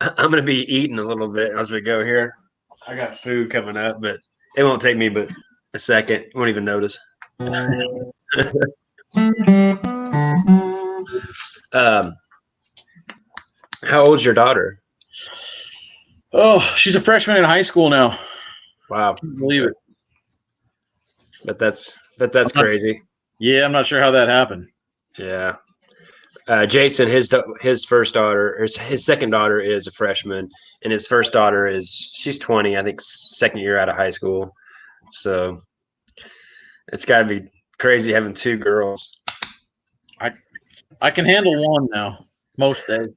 I'm gonna be eating a little bit as we go here. I got food coming up, but it won't take me but a second. Won't even notice. How old's your daughter? Oh, she's a freshman in high school now. Wow, Can't believe it. But that's crazy. Yeah, I'm not sure how that happened. Yeah. Jason, his first daughter, his second daughter is a freshman, and his first daughter she's 20, I think, second year out of high school. So it's got to be crazy having two girls. I can handle one now most days.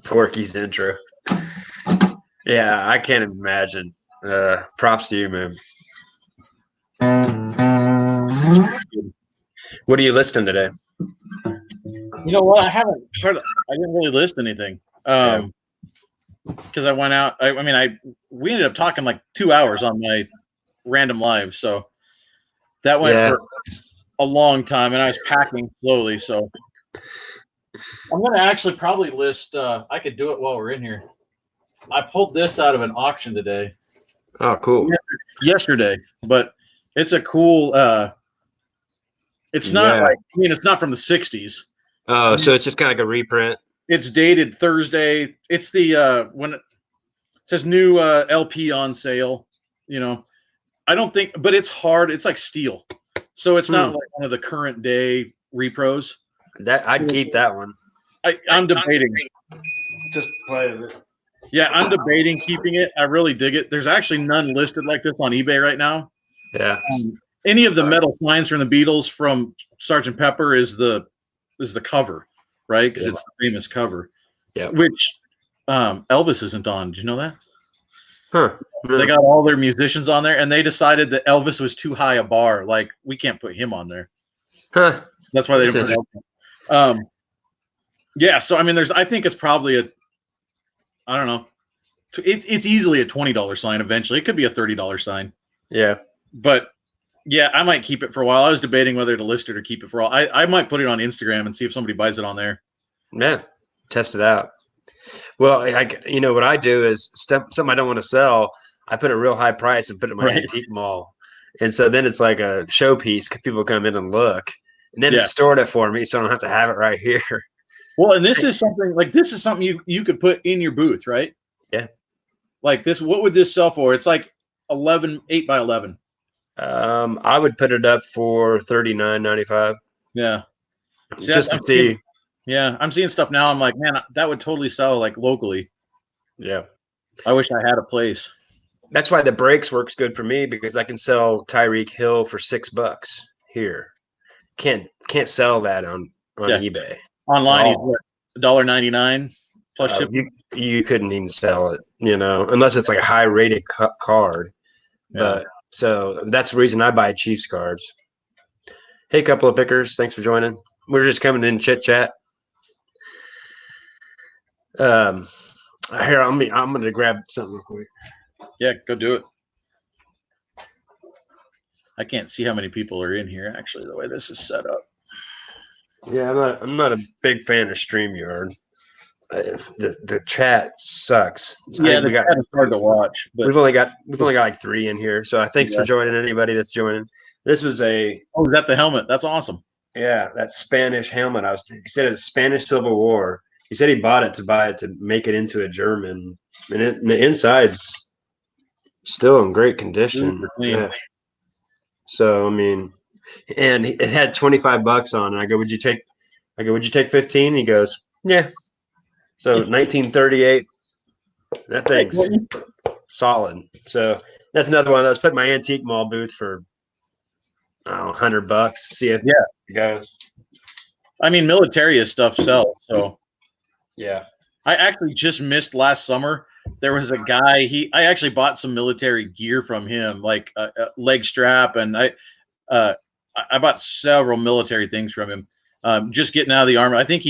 Porky's intro. Yeah, I can't imagine. Props to you, man. What are you listening today? You know what? I didn't really list anything. Because I went out. We ended up talking like 2 hours on my random live, so that went for a long time, and I was packing slowly. So I'm gonna actually probably list. I could do it while we're in here. I pulled this out of an auction today. Oh, cool! Yesterday, but it's a cool. It's not it's not from the '60s. Oh, so it's just kind of like a reprint. It's dated Thursday. It's the when it says new LP on sale. You know, I don't think, but it's hard. It's like steel, so it's not like one of the current day repros. That I'd keep that one. I'm debating. Just play it. Yeah, I'm debating keeping it. I really dig it. There's actually none listed like this on eBay right now. Yeah. Any of the metal signs from the Beatles, from Sgt. Pepper, is the cover, right? Because it's the famous cover. Yeah. Which Elvis isn't on. Did you know that? Huh. They got all their musicians on there, and they decided that Elvis was too high a bar. Like, we can't put him on there. Huh. That's why they didn't put Elvis. Yeah. So I think it's probably I don't know. It's easily a $20 sign. Eventually, it could be a $30 sign. Yeah. But yeah, I might keep it for a while. I was debating whether to list it or keep it for a while. I might put it on Instagram and see if somebody buys it on there. Yeah, test it out. Well, what I do is something I don't want to sell, I put a real high price and put it in my antique mall. And so then it's like a showpiece. People come in and look. And then it's stored it for me, so I don't have to have it right here. Well, and this is something you could put in your booth, right? Yeah. Like this, what would this sell for? It's like 8 by 11. I would put it up for $39.95. Yeah. Just to see. Yeah, I'm seeing stuff now. I'm like, man, that would totally sell like locally. Yeah. I wish I had a place. That's why the breaks works good for me, because I can sell Tyreek Hill for $6 here. Can't sell that on eBay. Online, he's what, $1.99 plus shipping. You couldn't even sell it, unless it's like a high rated card. Yeah. But so that's the reason I buy Chiefs cards. Hey, couple of pickers, thanks for joining. We're just coming in chit chat. Here, I'm going to grab something real quick. Yeah, go do it. I can't see how many people are in here, actually, the way this is set up. Yeah, I'm not a big fan of StreamYard. The chat sucks. Yeah, the chat is hard to watch. But we've only got like 3 in here, so thanks for joining. Anybody that's joining. This was is that the helmet? That's awesome. Yeah, that Spanish helmet. He said it's Spanish Civil War. He said he bought it to make it into a German, and the inside's still in great condition. Yeah. So and it had $25 on it. I go, would you take 15? He goes, yeah. So 1938. That thing's solid. So that's another one. I was putting my antique mall booth for $100. See if it goes. Military stuff sells. So yeah. I actually just missed last summer. There was a guy. I actually bought some military gear from him, like a leg strap, and I bought several military things from him. Just getting out of the army. I think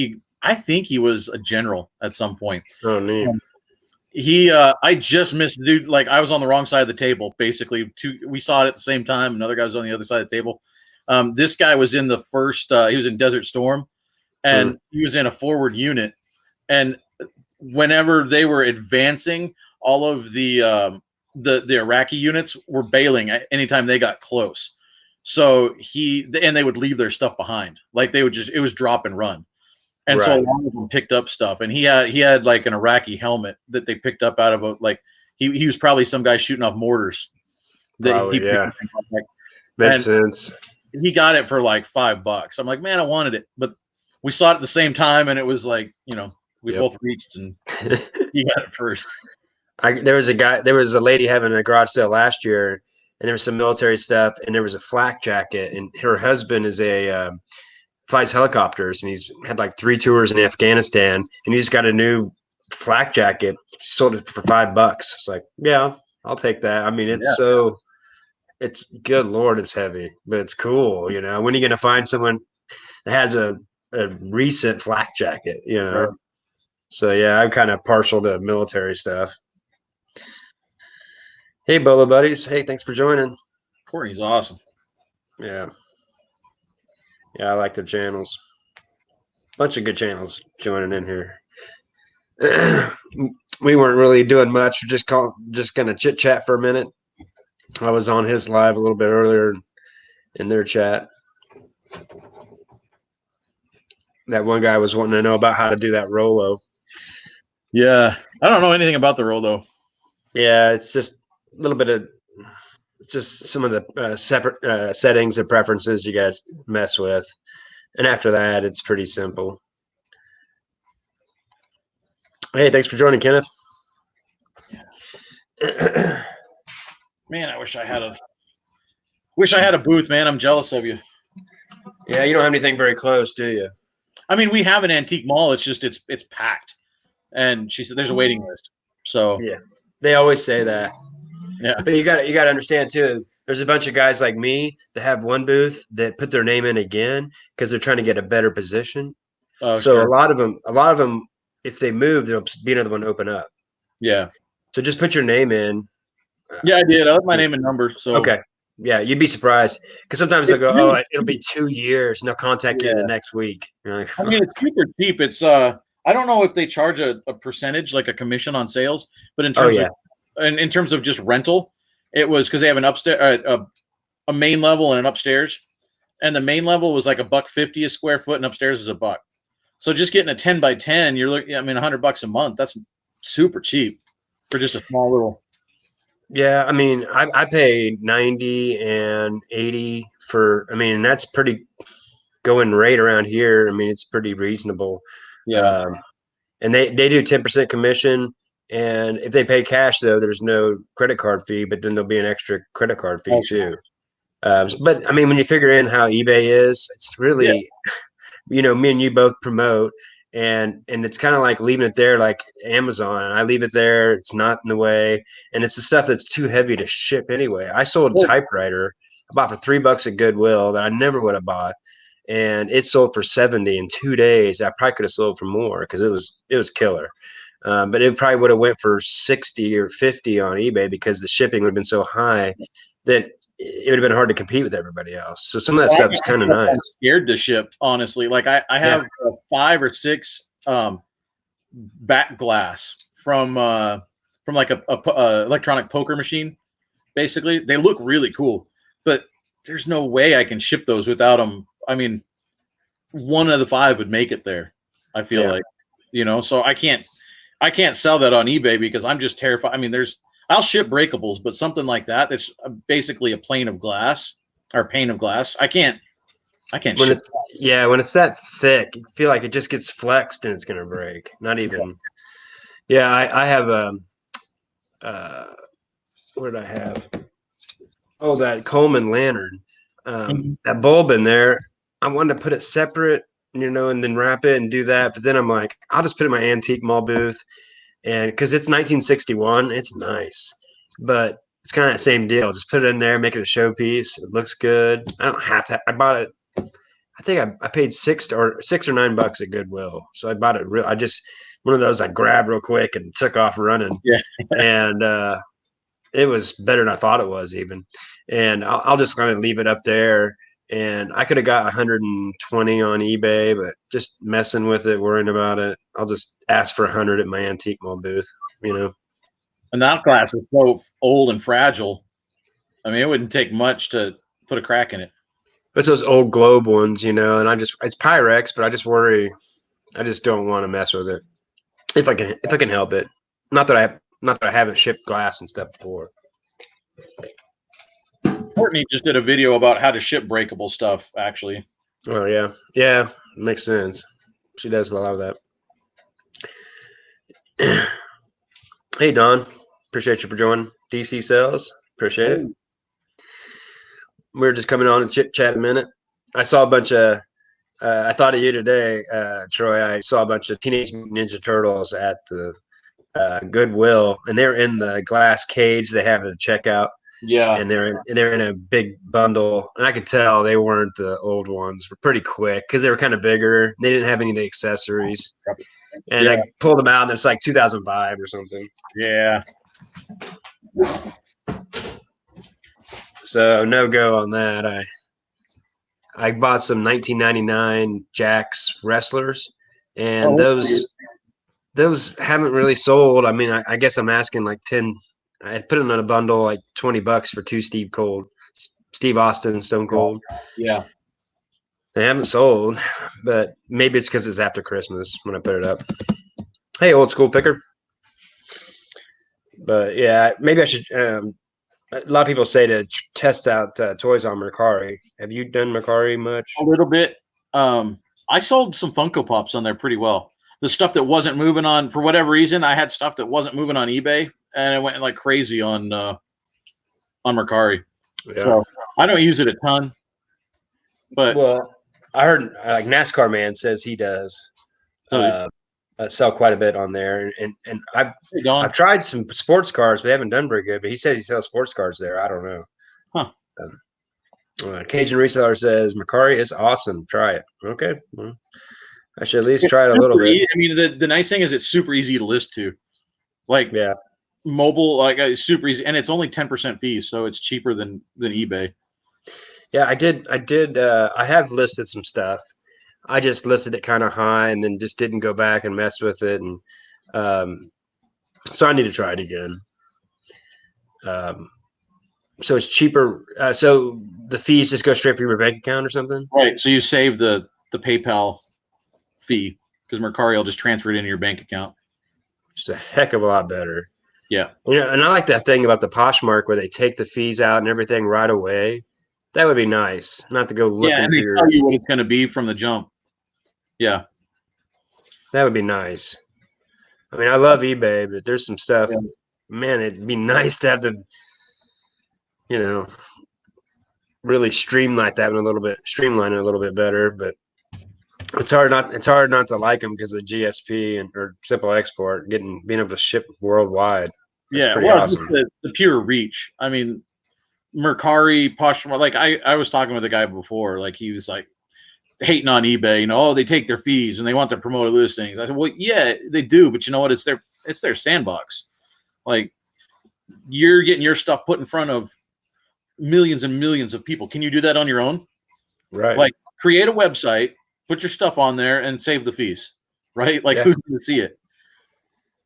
he was a general at some point. Oh, neat. I just missed the dude. Like, I was on the wrong side of the table. Basically, we saw it at the same time. Another guy was on the other side of the table. This guy was in the first. He was in Desert Storm, and he was in a forward unit. and whenever they were advancing, all of the Iraqi units were bailing anytime they got close. So they would leave their stuff behind. Like it was drop and run. And so a lot of them picked up stuff. And he had like an Iraqi helmet that they picked up out of he was probably some guy shooting off mortars. Makes sense. He got it for like $5. I'm like, man, I wanted it, but we saw it at the same time, and it was like, we both reached, and he got it first. There was a lady having a garage sale last year, and there was some military stuff, and there was a flak jacket, and her husband is flies helicopters, and he's had like 3 tours in Afghanistan, and he just got a new flak jacket. He sold it for $5. It's like, yeah, I'll take that. I mean, it's good Lord, it's heavy, but it's cool. When are you going to find someone that has a recent flak jacket, Right. So yeah, I'm kind of partial to military stuff. Hey, Bolo buddies. Hey, thanks for joining. Courtney's awesome. Yeah, I like their channels. Bunch of good channels joining in here. We weren't really doing much. We're just gonna chit chat for a minute. I was on his live a little bit earlier in their chat. That one guy was wanting to know about how to do that Rolo. Yeah, I don't know anything about the Rolo. Yeah, it's just a little bit of just some of the separate settings and preferences you got to mess with. And after that, it's pretty simple. Hey, thanks for joining, Kenneth. Man, I wish I had a booth, man. I'm jealous of you. Yeah, you don't have anything very close, do you? I mean, we have an antique mall. It's just it's packed. And she said there's a waiting list. So yeah, they always say that. Yeah, but you got to understand too. There's a bunch of guys like me that have one booth that put their name in again because they're trying to get a better position. So sure. a lot of them, if they move, there'll be another one open up. Yeah. So just put your name in. Yeah, I did. I left my name and number. So okay. Yeah, you'd be surprised because sometimes they'll go, it'll be 2 years, and they'll contact you the next week. Like, I mean, it's super cheap. It's I don't know if they charge a percentage, like a commission on sales, but in terms of just rental, it was because they have an upstairs, a main level and an upstairs, and the main level was like $1.50 a square foot, and upstairs is $1. So just getting a 10 by 10, you're looking, I mean, $100 a month. That's super cheap for just a small little. Yeah, I mean, I pay 90 and 80 for. I mean, that's pretty going rate around here. I mean, it's pretty reasonable. Yeah, and they do 10% commission. And if they pay cash, though, there's no credit card fee, but then there'll be an extra credit card fee too. But I mean, when you figure in how eBay is, it's really, me and you both promote, and it's kind of like leaving it there, like Amazon. I leave it there; it's not in the way, and it's the stuff that's too heavy to ship anyway. I sold a typewriter I bought for $3 at Goodwill that I never would have bought, and it sold for 70 in 2 days. I probably could have sold for more because it was killer. But it probably would have went for 60 or 50 on eBay because the shipping would have been so high that it would have been hard to compete with everybody else. So some of that stuff is kind of nice. I'm scared to ship, honestly. Like I have 5 or 6 back glass from like a electronic poker machine. Basically, they look really cool, but there's no way I can ship those without them. I mean, 1 of the 5 would make it there. I feel like, so I can't sell that on eBay because I'm just terrified. I mean, I'll ship breakables, but something like that's basically a pane of glass. I can't when ship that. When it's that thick, you feel like it just gets flexed and it's going to break. Not even. Yeah, I have what did I have? Oh, that Coleman lantern. That bulb in there, I wanted to put it separate, and then wrap it and do that. But then I'm like, I'll just put it in my antique mall booth. And because it's 1961, it's nice, but it's kind of that same deal. Just put it in there, make it a showpiece. It looks good. I don't have to. I bought it. I think I paid $6 or $9 at Goodwill. So I bought it I just one of those I grabbed real quick and took off running. Yeah. And it was better than I thought it was even. And I'll just kind of leave it up there. and I could have got 120 on eBay, but just messing with it, worrying about it, I'll just ask for 100 at my antique mall booth, And that glass is so old and fragile. I mean, it wouldn't take much to put a crack in it. It's those old globe ones, and it's Pyrex, but I just worry. I just don't want to mess with it if I can help it. Not that I haven't shipped glass and stuff before. Courtney just did a video about how to ship breakable stuff, actually. Oh yeah, makes sense. She does a lot of that. Hey Don, appreciate you for joining DC Sales. Appreciate it. We're just coming on and chit chat a minute. I saw a bunch of. I thought of you today, Troy. I saw a bunch of Teenage Mutant Ninja Turtles at the Goodwill, and they're in the glass cage they have at the checkout. Yeah, and they're in a big bundle, and I could tell they weren't the old ones. Were pretty quick because they were kind of bigger. They didn't have any of the accessories, and I pulled them out, and it's like 2005 or something. Yeah. So no go on that. I bought some 1999 Jack's Wrestlers, and those haven't really sold. I mean, I guess I'm asking like 10. I put them in a bundle like $20 for two Steve Austin, Stone Cold. Yeah. They haven't sold, but maybe it's because it's after Christmas when I put it up. Hey, old school picker. But yeah, maybe I should. A lot of people say to test out toys on Mercari. Have you done Mercari much? A little bit. I sold some Funko Pops on there pretty well. The stuff that wasn't moving on, for whatever reason, I had stuff that wasn't moving on eBay, and it went like crazy on Mercari. Yeah. So I don't use it a ton, but I heard like NASCAR Man says he does sell quite a bit on there, and I've tried some sports cars, but they haven't done very good. But he says he sells sports cars there. I don't know. Huh. Cajun Reseller says Mercari is awesome. Try it. Okay. Well, I should at least try it a little bit. I mean, the nice thing is it's super easy to list to. Like, yeah, mobile, like it's super easy, and it's only 10% fees, so it's cheaper than eBay. Yeah, I have listed some stuff. I just listed it kind of high and then just didn't go back and mess with it, and so I need to try it again. So it's cheaper. So the fees just go straight from your bank account or something, right? So you save the PayPal fee because Mercari will just transfer it into your bank account. It's a heck of a lot better. Yeah. And I like that thing about the Poshmark where they take the fees out and everything right away. That would be nice. Not to go looking. Yeah, and they tell you what it's going to be from the jump. Yeah. That would be nice. I mean, I love eBay, but there's some stuff. Yeah. Man, it'd be nice to have to, really streamline it a little bit better. But it's hard not to like them because of GSP or simple export, being able to ship worldwide. That's pretty awesome. The pure reach. I mean, Mercari, Poshmark. Like I was talking with a guy before, like he was like hating on eBay. They take their fees and they want their promoted listings. I said, well, yeah, they do, but you know what? It's their sandbox. Like you're getting your stuff put in front of millions and millions of people. Can you do that on your own? Right. Like create a website, put your stuff on there, and save the fees. Right? Like who's going to see it?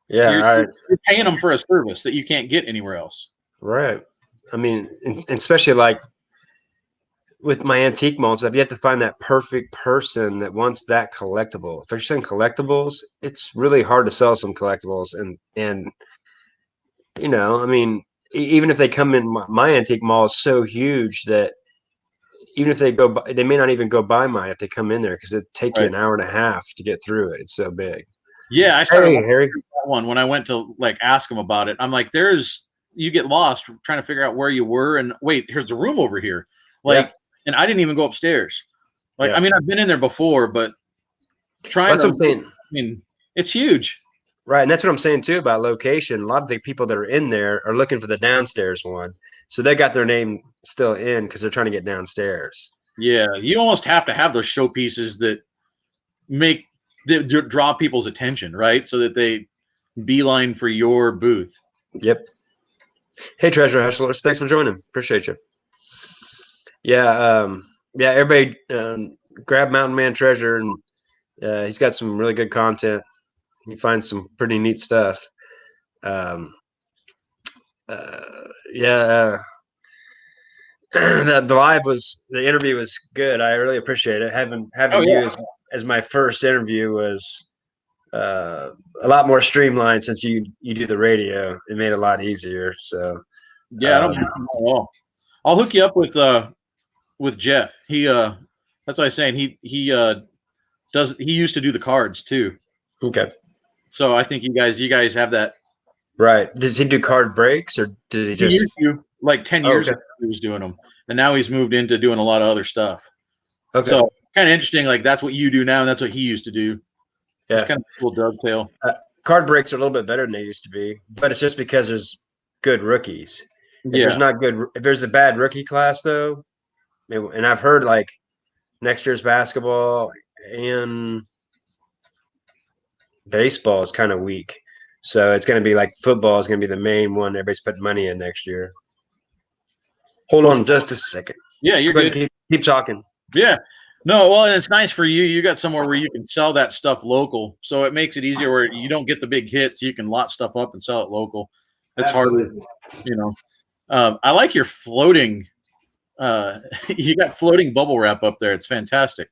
Yeah, you're paying them for a service that you can't get anywhere else. Right. I mean, especially like with my antique mall stuff, you have to find that perfect person that wants that collectible. If you're selling collectibles, it's really hard to sell some collectibles. And I mean, even if they come in, my antique mall is so huge that even if they go by, they may not even go by mine if they come in there because it'd take you an hour and a half to get through it. It's so big. Yeah, I started Harry. That one when I went to like ask them about it. I'm like, you get lost trying to figure out where you were, and wait, here's the room over here. Like, and I didn't even go upstairs. Like, I mean, I've been in there before, but that's what I'm saying. I mean, it's huge. Right, and that's what I'm saying too about location. A lot of the people that are in there are looking for the downstairs one, so they got their name still in because they're trying to get downstairs. Yeah, you almost have to have those showpieces that draw people's attention, right? So that they beeline for your booth. Yep. Hey, Treasure Hustlers, thanks for joining. Appreciate you. Yeah, yeah, everybody grab Mountain Man Treasure, and he's got some really good content. He finds some pretty neat stuff. Um, yeah, the interview was good. I really appreciate it. Having you as my first interview was a lot more streamlined since you do the radio. It made it a lot easier. So yeah, I don't mind at all. I'll hook you up with Jeff. He that's what I was saying. He used to do the cards too. Okay. So I think you guys have that. Right. Does he do card breaks, or does he just? He used to, like 10 years ago he was doing them, and now he's moved into doing a lot of other stuff. Okay. So kind of interesting. Like that's what you do now, and that's what he used to do. Yeah. It's kind of a cool dovetail. Card breaks are a little bit better than they used to be, but it's just because there's good rookies. If there's a bad rookie class though, and I've heard like next year's basketball and baseball is kind of weak. So it's going to be like football is going to be the main one everybody's putting money in next year. Hold on just a second. Yeah, you're good. Keep talking. Yeah. No, well, and it's nice for you. You got somewhere where you can sell that stuff local. So it makes it easier where you don't get the big hits. You can lot stuff up and sell it local. It's harder, I like your floating. You got floating bubble wrap up there. It's fantastic.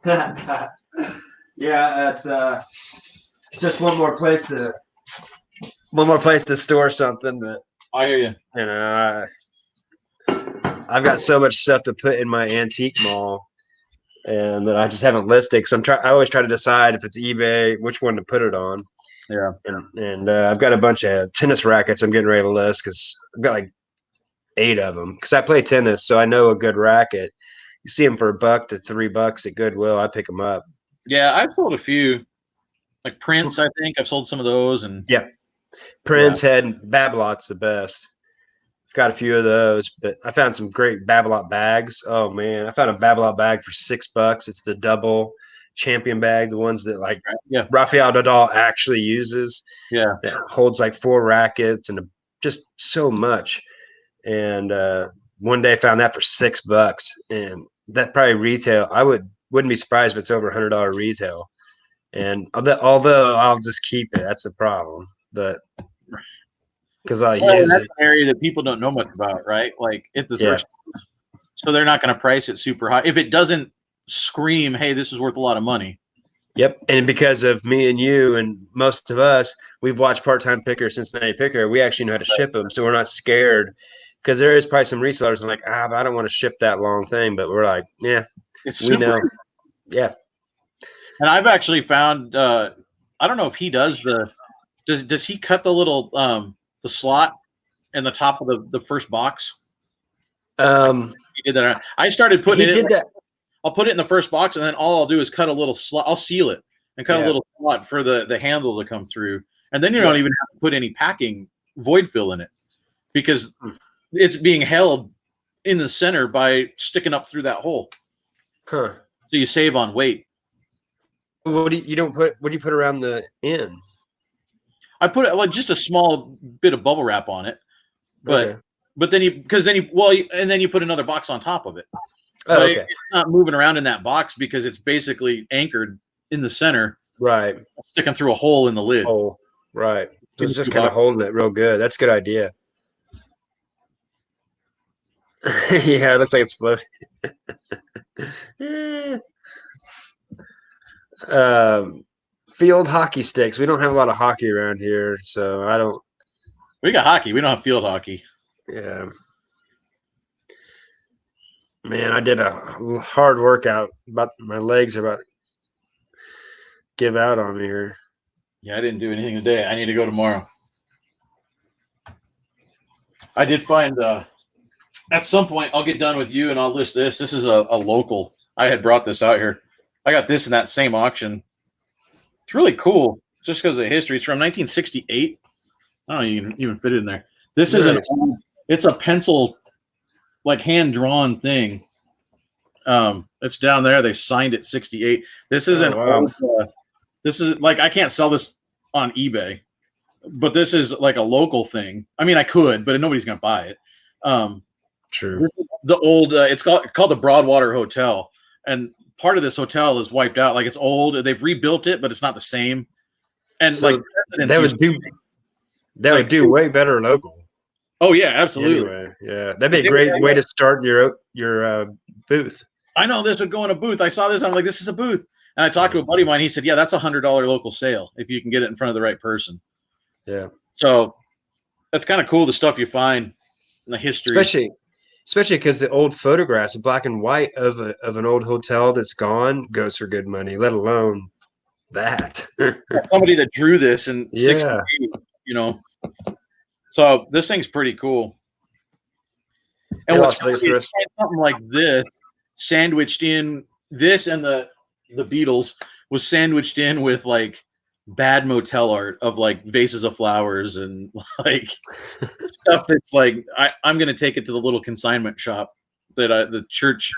Yeah, that's just one more place to store something. But I hear you. I've got so much stuff to put in my antique mall, and that I just haven't listed. Cause I always try to decide if it's eBay, which one to put it on. Yeah. And I've got a bunch of tennis rackets I'm getting ready to list because I've got like 8 of them. Because I play tennis, so I know a good racket. You see them for $1 to $3 at Goodwill. I pick them up. Yeah, I've sold a few. Like Prince, I think I've sold some of those, and Prince had Babolat's the best. I've got a few of those, but I found some great Babolat bags. Oh man, I found a Babolat bag for $6. It's the double champion bag, the ones that like Rafael Nadal actually uses. Yeah, that holds like 4 rackets and just so much. And one day I found that for $6, and that probably retail. I wouldn't be surprised if it's over $100 retail. And although I'll just keep it, that's the problem. But because I use that's it. an area that people don't know much about, right? Like it's the first, so they're not going to price it super high if it doesn't scream, "Hey, this is worth a lot of money." Yep, and because of me and you and most of us, we've watched Part-Time Picker, Cincinnati Picker. We actually know how to ship them, so we're not scared. Because there is probably some resellers that are like, I don't want to ship that long thing, but we're like, yeah, we know. Yeah. And I've actually found I don't know if he does does he cut the little the slot in the top of the first box? He did that. I started putting it in. I'll put it in the first box, and then all I'll do is cut a little slot. I'll seal it and cut a little slot for the handle to come through. And then you don't even have to put any packing void fill in it because it's being held in the center by sticking up through that hole. Huh. So you save on weight. What do you put around the end? I put like just a small bit of bubble wrap on it, but then you put another box on top of it. But it's not moving around in that box because it's basically anchored in the center, right? Sticking through a hole in the lid. Oh, right. So it's just kind of holding it real good. That's a good idea. Yeah, it looks like it's floating. Field hockey sticks. We don't have a lot of hockey around here, so I don't. We got hockey. We don't have field hockey. Yeah. Man, I did a hard workout. But my legs are about to give out on me here. Yeah, I didn't do anything today. I need to go tomorrow. I did find at some point I'll get done with you and I'll list this. This is a local. I had brought this out here. I got this in that same auction. It's really cool just because of the history. It's from 1968. I don't know, you can even fit it in there. This is it's a pencil, like hand-drawn thing. It's down there. They signed it 68. This is this is like, I can't sell this on eBay, but this is like a local thing. I mean, I could, but nobody's going to buy it. True. The old, it's called the Broadwater Hotel, and part of this hotel is wiped out. Like, it's old. They've rebuilt it, but it's not the same. And So like that would do way better local. Oh yeah, absolutely. Anyway, yeah, that'd be a great way to start your booth. I know this would go in a booth. I saw this. I'm like, this is a booth. And I talked to a buddy of mine. He said, yeah, that's $100 local sale if you can get it in front of the right person. Yeah. So that's kind of cool, the stuff you find in the history. Especially because the old photographs, black and white of an old hotel that's gone, goes for good money, let alone that. Somebody that drew this in 68, you know. So this thing's pretty cool. And what's something like this sandwiched in, this and the Beatles was sandwiched in with like bad motel art of like vases of flowers and like stuff that's like, I'm going to take it to the little consignment shop that the church.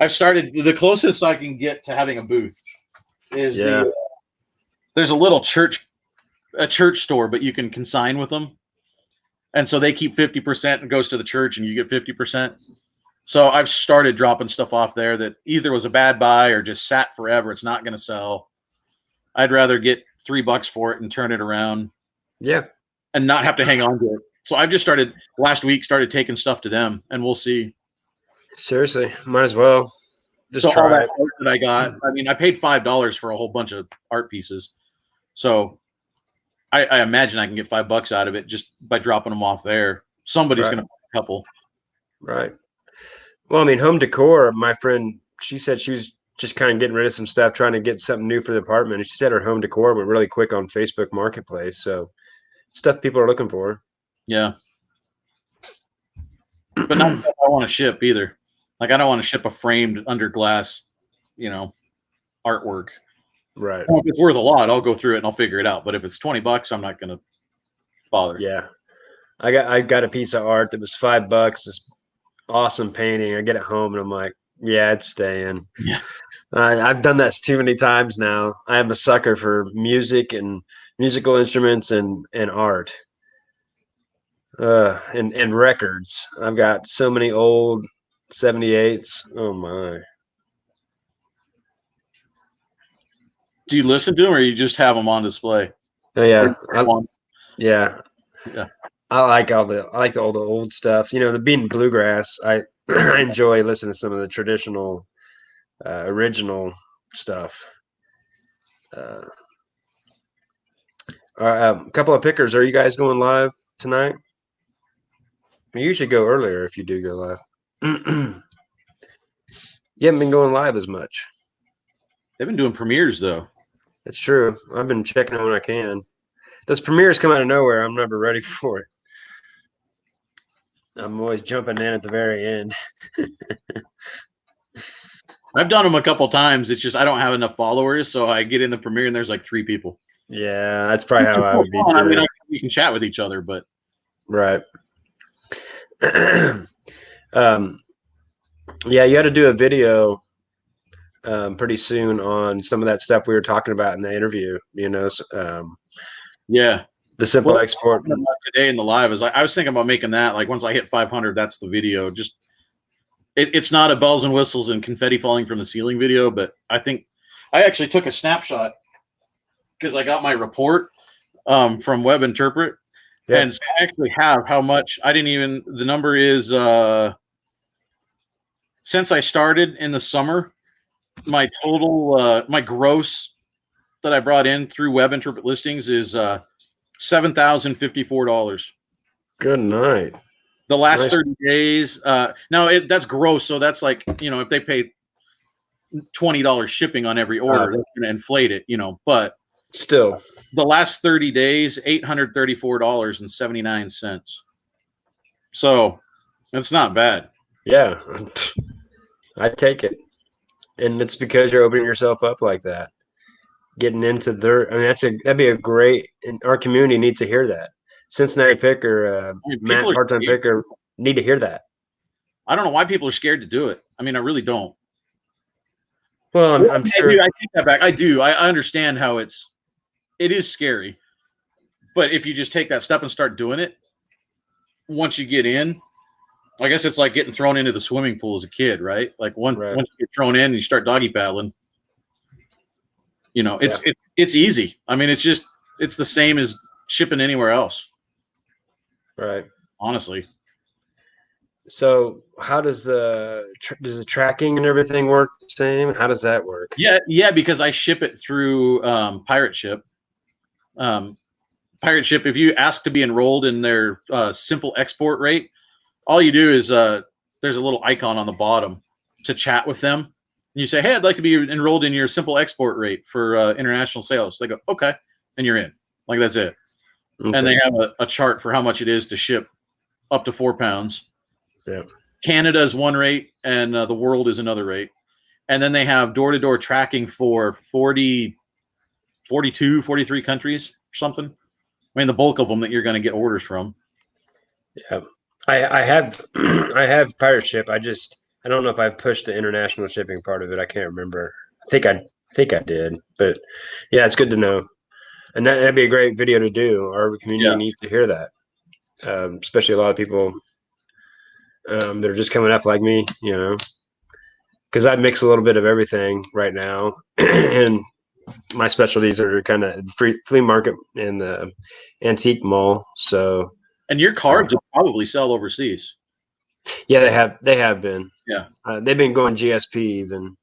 I've started, the closest I can get to having a booth is there's a little church store, but you can consign with them. And so they keep 50% and goes to the church and you get 50%. So I've started dropping stuff off there that either was a bad buy or just sat forever. It's not going to sell. I'd rather get $3 for it and turn it around. Yeah. And not have to hang on to it. So I've just started taking stuff to them, and we'll see. Seriously, might as well. Just try all that art that I got. I mean, I paid $5 for a whole bunch of art pieces. So I imagine I can get $5 out of it just by dropping them off there. Somebody's going to buy a couple. Right. Well, I mean, home decor, my friend, she said she was just kind of getting rid of some stuff, trying to get something new for the apartment. And she said her home decor went really quick on Facebook Marketplace. So stuff people are looking for. Yeah. But not stuff I want to ship either. Like, I don't want to ship a framed under glass, artwork. Right. Well, if it's worth a lot, I'll go through it and I'll figure it out. But if it's $20, I'm not going to bother. Yeah. I got a piece of art that was $5. This awesome painting. I get it home and I'm like, yeah, it's staying. Yeah. I've done that too many times now. I am a sucker for music and musical instruments and art. And records. I've got so many old 78s. Oh my. Do you listen to them or you just have them on display? Oh yeah. Yeah. I like all the old stuff. The being bluegrass, I enjoy listening to some of the traditional original stuff. All right, a couple of pickers. Are you guys going live tonight? You usually go earlier if you do go live. You haven't been going live as much. They've been doing premieres though. That's true. I've been checking them when I can. Those premieres come out of nowhere. I'm never ready for it. I'm always jumping in at the very end. I've done them a couple times. It's just I don't have enough followers, so I get in the premiere and there's like 3 people. Yeah, that's probably how I would be too. I mean, we can chat with each other, but right. Yeah, you had to do a video pretty soon on some of that stuff we were talking about in the interview. Yeah, the simple export today in the live is I was thinking about making that. Like, once I hit 500, that's the video. Just it's not a bells and whistles and confetti falling from the ceiling video, but I think I actually took a snapshot because I got my report from Web Interpret. Yeah. And so I actually have how much the number is since I started in the summer, my total, my gross that I brought in through Web Interpret listings is $7,054. Good night. The last 30 days. Now that's gross. So that's like, if they pay $20 shipping on every order, that's going to inflate it, but still the last 30 days, $834.79. So it's not bad. Yeah. I take it. And it's because you're opening yourself up like that. Getting into that'd be a great, and our community needs to hear that. Cincinnati picker, Matt, part-time picker, need to hear that. I don't know why people are scared to do it. I mean, I really don't. Well, I'm sure. I take that back. I do. I understand how it is scary. But if you just take that step and start doing it, once you get in, I guess it's like getting thrown into the swimming pool as a kid, right? Like once you get thrown in and you start doggy paddling, it's easy. I mean, it's the same as shipping anywhere else. Right. Honestly. So how does the tracking and everything work the same? How does that work? Yeah, because I ship it through Pirate Ship. Pirate Ship, if you ask to be enrolled in their simple export rate, all you do is there's a little icon on the bottom to chat with them. And you say, hey, I'd like to be enrolled in your simple export rate for international sales. They go, okay, and you're in. Like, that's it. Okay. And they have a chart for how much it is to ship up to 4 pounds. Yeah. Canada is one rate, and the world is another rate. And then they have door-to-door tracking for 42, 43 countries or something. I mean, the bulk of them that you're going to get orders from. Yeah. I have I have Pirate Ship. I don't know if I've pushed the international shipping part of it. I can't remember. I think I did, but yeah, it's good to know. And that'd be a great video to do. Our community needs to hear that, especially a lot of people that are just coming up like me, because I mix a little bit of everything right now, and my specialties are kind of flea market and the antique mall. So. And your cards will probably sell overseas. Yeah, they have been. Yeah, they've been going GSP even.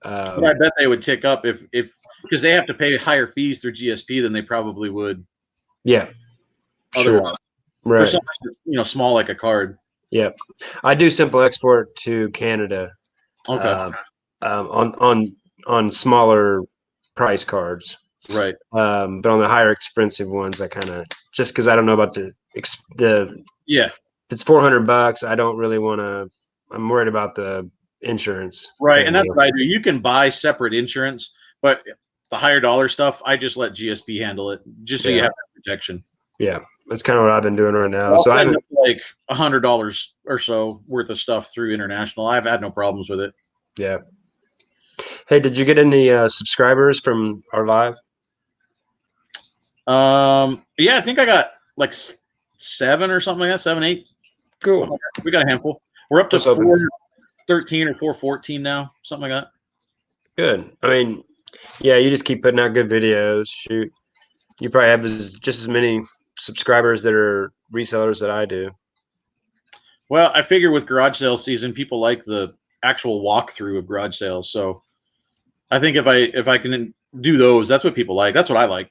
But I bet they would tick up if because they have to pay higher fees through GSP than they probably would. Yeah, otherwise. Sure. Right. For something that's, small like a card. Yeah, I do simple export to Canada. Okay. On smaller price cards. Right. But on the higher expensive ones, I kind of just because I don't know about the yeah. If it's $400, I don't really want to. I'm worried about the insurance. Right, and that's what I do. You can buy separate insurance, but the higher dollar stuff, I just let GSP handle it, just so you have that protection. Yeah, that's kind of what I've been doing right now. So I have like $100 or so worth of stuff through international. I've had no problems with it. Yeah. Hey, did you get any subscribers from our live? Yeah, I think I got like 7 or something like that, 7, 8. Cool. Like we got a handful. We're up to 413 or 414 now, something like that. Good. I mean, yeah, you just keep putting out good videos. Shoot, you probably have just as many subscribers that are resellers that I do. Well, I figure with garage sales season, people like the actual walkthrough of garage sales. So I think if I can do those, that's what people like. That's what I like.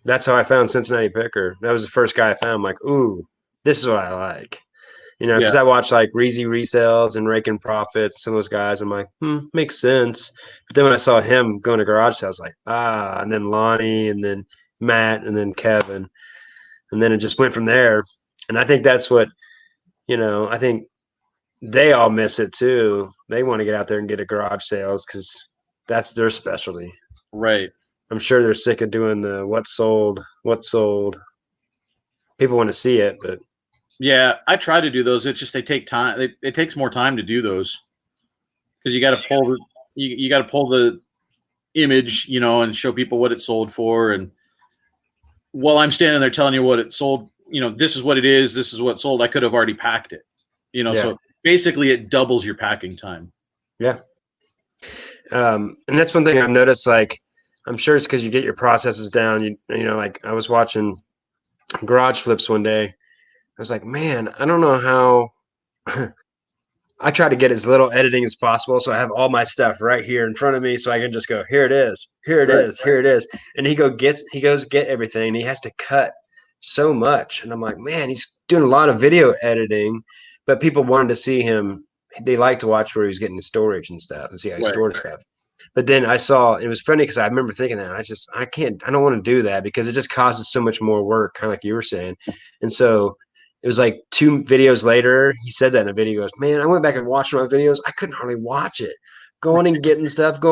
That's how I found Cincinnati Picker. That was the first guy I found. I'm like, ooh, this is what I like. Because I watch like Reezy Resells and Raking Profits, some of those guys. I'm like, makes sense. But then when I saw him going to garage sales, like, and then Lonnie, and then Matt, and then Kevin, and then it just went from there. And I think that's what, I think they all miss it too. They want to get out there and get a garage sales because that's their specialty. Right. I'm sure they're sick of doing the what sold. People want to see it, but. Yeah, I try to do those. It's just they take time. It takes more time to do those because you got to pull you got to pull the image, and show people what it sold for. And while I'm standing there telling you what it sold, this is what it is. This is what sold. I could have already packed it. So basically it doubles your packing time. Yeah. And that's one thing I've noticed. Like, I'm sure it's because you get your processes down. Like I was watching Garage Flips one day. I was like, man, I don't know how. I try to get as little editing as possible, so I have all my stuff right here in front of me, so I can just go, here it is, here it is, here it is, and he goes get everything, and he has to cut so much, and I'm like, man, he's doing a lot of video editing, but people wanted to see him. They like to watch where he's getting the storage and stuff, and see how he stored stuff. But then I saw it was funny because I remember thinking that I don't want to do that because it just causes so much more work, kind of like you were saying, and so. It was like 2 videos later. He said that in a video. He goes, man, I went back and watched my videos. I couldn't hardly watch it. Going and getting stuff. He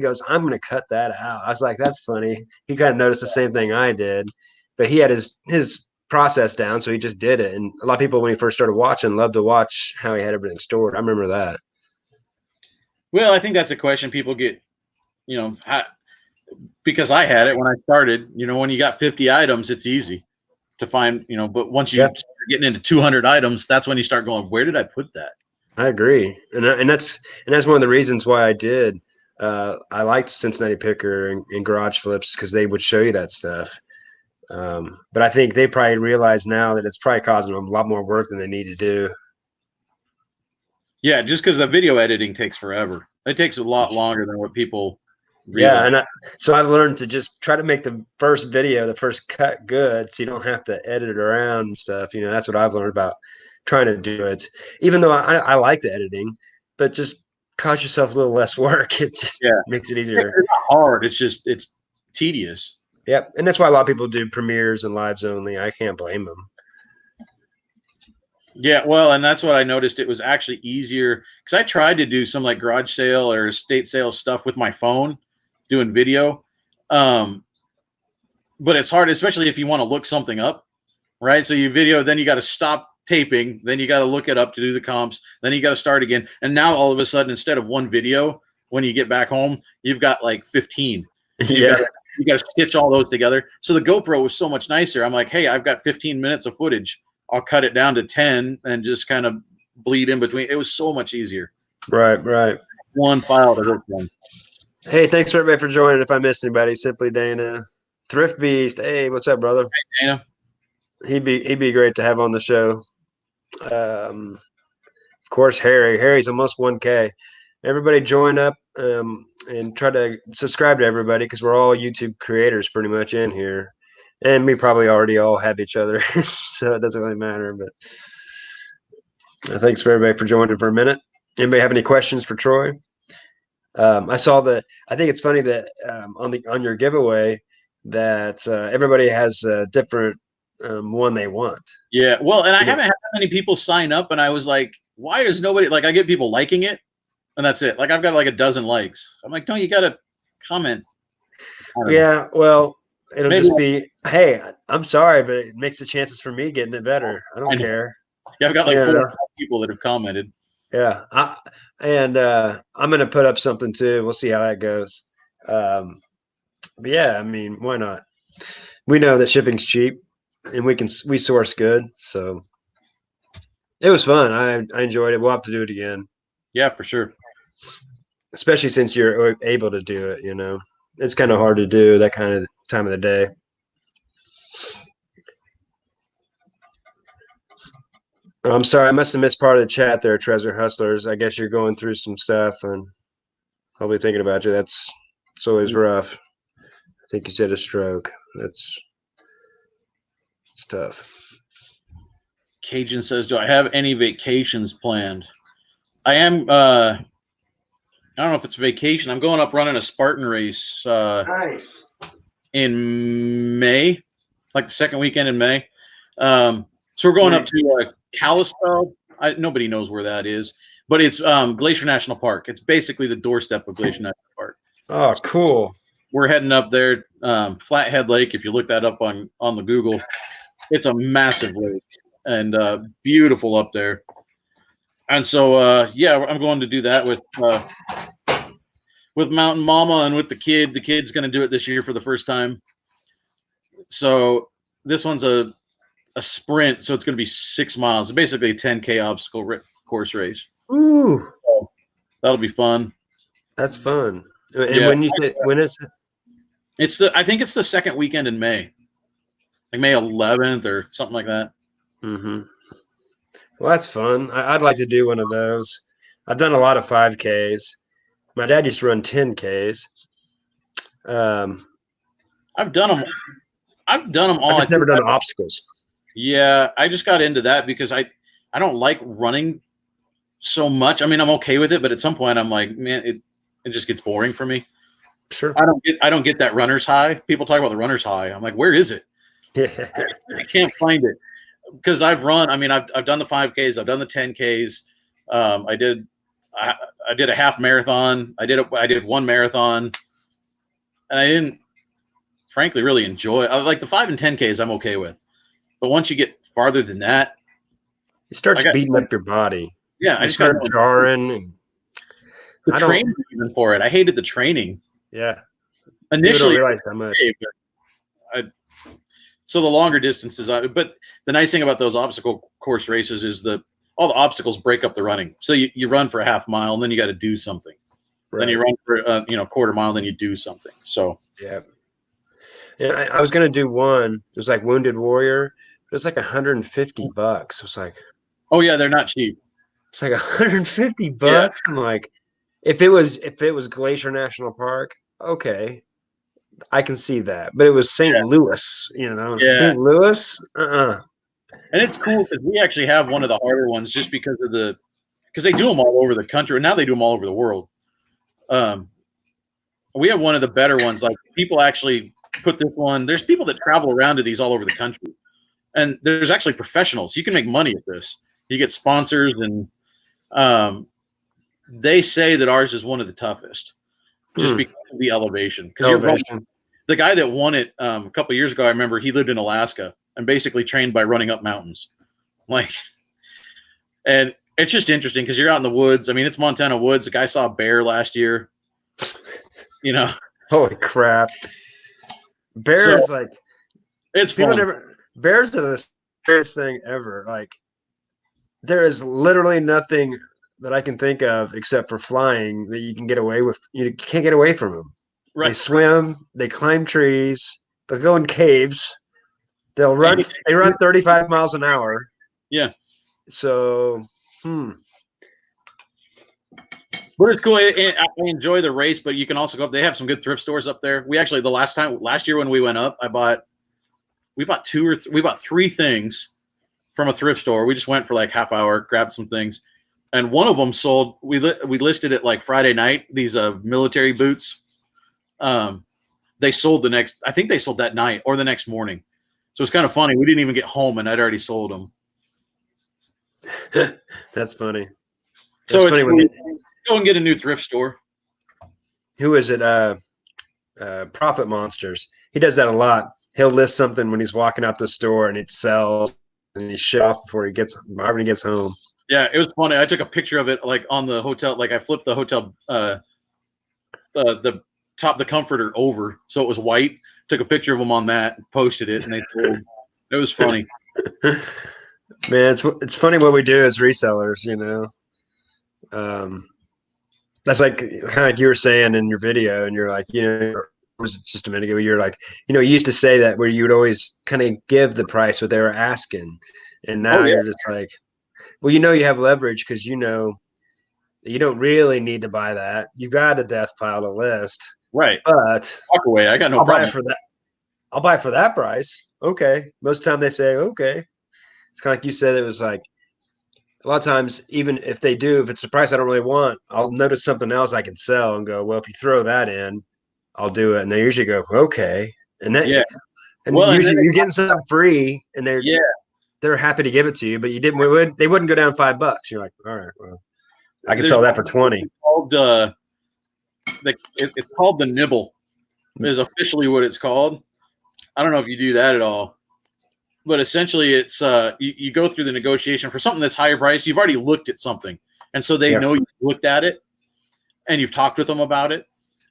goes, I'm going to cut that out. I was like, that's funny. He kind of noticed the same thing I did. But he had his process down, so he just did it. And a lot of people, when he first started watching, loved to watch how he had everything stored. I remember that. Well, I think that's a question people get, because I had it when I started. When you got 50 items, it's easy to find, but once you start getting into 200 items, that's when you start going, where did I put that? I agree, and that's one of the reasons why I did. I liked Cincinnati Picker and Garage Flips because they would show you that stuff. But I think they probably realize now that it's probably causing them a lot more work than they need to do. Yeah, just because the video editing takes forever. It takes a lot longer than what people realize. Yeah, and so I've learned to just try to make the first video, the first cut good, so you don't have to edit it around and stuff. That's what I've learned about trying to do it. Even though I like the editing, but just cost yourself a little less work. It just makes it easier. It's not hard. It's tedious. Yep, and that's why a lot of people do premieres and lives only. I can't blame them. Yeah, well, and that's what I noticed. It was actually easier because I tried to do some like garage sale or estate sale stuff with my phone, doing video. But it's hard, especially if you want to look something up, right? So you video, then you got to stop taping, then you got to look it up to do the comps, then you got to start again. And now all of a sudden, instead of one video, when you get back home, you've got like 15. You got to stitch all those together. So the GoPro was so much nicer. I'm like, hey, I've got 15 minutes of footage. I'll cut it down to 10 and just kind of bleed in between. It was so much easier. Right. One file to work from. Hey, thanks for everybody for joining. If I missed anybody, Simply Dana, Thrift Beast. Hey, what's up, brother? Hey, Dana. He'd be great to have on the show. Of course, Harry's almost 1K. Everybody join up and try to subscribe to everybody because we're all YouTube creators pretty much in here. And we probably already all have each other, so it doesn't really matter. But thanks for everybody for joining for a minute. Anybody have any questions for Troy? I saw that. I think it's funny that on your giveaway that everybody has a different one they want. Yeah, well, and I haven't had that many people sign up, and I was like, why is nobody like? I get people liking it, and that's it. Like I've got like a dozen likes. I'm like, no, you got to comment. Yeah, well. It'll just be, hey, I'm sorry, but it makes the chances for me getting it better. I don't care. Yeah, I've got like 4 people that have commented. Yeah, I'm going to put up something too. We'll see how that goes. But yeah, I mean, why not? We know that shipping's cheap, and we source good, so it was fun. I enjoyed it. We'll have to do it again. Yeah, for sure. Especially since you're able to do it. It's kind of hard to do that kind of time of the day. I'm sorry, I must have missed part of the chat there, Treasure Hustlers. I guess you're going through some stuff, and I'll be thinking about you. It's always rough. I think you said a stroke. It's tough. Cajun says, do I have any vacations planned? I am I don't know if it's vacation. I'm going up running a Spartan race Nice. In May, like the second weekend in May. So we're going up to Kalispell. Nobody knows where that is, but it's Glacier National Park. It's basically the doorstep of Glacier National Park. Oh, cool. We're heading up there, Flathead Lake. If you look that up on the Google, it's a massive lake and beautiful up there. And so, yeah, I'm going to do that with Mountain Mama and with the kid. The kid's going to do it this year for the first time. So this one's a sprint, so it's going to be 6 miles. It's basically a 10K obstacle course race. Ooh, so that'll be fun. That's fun. And yeah, when is it? I think it's the second weekend in May, like May 11th or something like that. Mm-hmm. Well, that's fun. I'd like to do one of those. I've done a lot of 5Ks. My dad used to run 10Ks. I've done them all. I've just never done obstacles. Yeah, I just got into that because I don't like running so much. I mean, I'm okay with it, but at some point I'm like, man, it just gets boring for me. Sure. I don't get that runner's high. People talk about the runner's high. I'm like, where is it? I can't find it. Because I've run, I mean, I've done the 5Ks, I've done the 10Ks. I did a half marathon. I did one marathon, and I didn't, frankly, really enjoy. Like the 5 and 10Ks, I'm okay with, but once you get farther than that, it starts beating up your body. Yeah, I just got jarring. And the training even for it. I hated the training. Yeah, initially, you don't realize how much. So the longer distances, but the nice thing about those obstacle course races is all the obstacles break up the running. So you run for a half mile, and then you got to do something. Right. Then you run for quarter mile, and then you do something. So yeah. I was gonna do one. It was like Wounded Warrior. It was like $150. It was like, oh yeah, they're not cheap. It's like $150. Yeah. I'm like, if it was Glacier National Park, okay, I can see that. But it was St. Louis, St. Louis. And it's cool because we actually have one of the harder ones just because they do them all over the country, and now they do them all over the world. We have one of the better ones. Like, people actually put this one. There's people that travel around to these all over the country, and there's actually professionals. You can make money at this. You get sponsors, and they say that ours is one of the toughest, just because of the elevation. Because the guy that won it a couple of years ago, I remember he lived in Alaska and basically trained by running up mountains, and it's just interesting because you're out in the woods. I mean, it's Montana woods. The guy saw a bear last year. Holy crap! Bears, it's fun. Bears are the scariest thing ever. Like, there is literally nothing that I can think of except for flying that you can get away with. You can't get away from them. Right. They swim. They climb trees. They'll go in caves. They'll run. They run 35 miles an hour. Yeah. So, But it's cool. I enjoy the race, but you can also go up. They have some good thrift stores up there. We actually, last year when we went up, we bought three things from a thrift store. We just went for like half hour, grabbed some things, and one of them sold. We listed it like Friday night. These military boots. They sold I think they sold that night or the next morning. So it's kind of funny. We didn't even get home, and I'd already sold them. That's funny. So it's funny go and get a new thrift store. Who is it? Profit Monsters. He does that a lot. He'll list something when he's walking out the store and it sells, and he shit off before he gets home. Yeah, it was funny. I took a picture of it on the hotel. I flipped the hotel the top, the comforter over so it was white. Took a picture of them on that and posted it, and they sold. It was funny. Man, it's funny what we do as resellers, That's kind of like you were saying in your video, and you're like, was it just a minute ago? You're like, you used to say that where you would always kind of give the price what they were asking, and now you're just like, well, you have leverage because you don't really need to buy that. You got a death pile to list, right? But walk away. I got no problem. Buy it for that. I'll buy it for that price. Okay. Most of the time they say okay. It's kind of like you said. It was like, a lot of times, even if it's a price I don't really want, I'll notice something else I can sell and go, well, if you throw that in, I'll do it. And they usually go, okay. And then, usually you're getting something free, and they're happy to give it to you, but they wouldn't go down $5. You're like, all right, well, I can sell that for 20. It's called the nibble. Is officially what it's called. I don't know if you do that at all. But essentially, it's you go through the negotiation for something that's higher price. You've already looked at something, and so they know you've looked at it, and you've talked with them about it,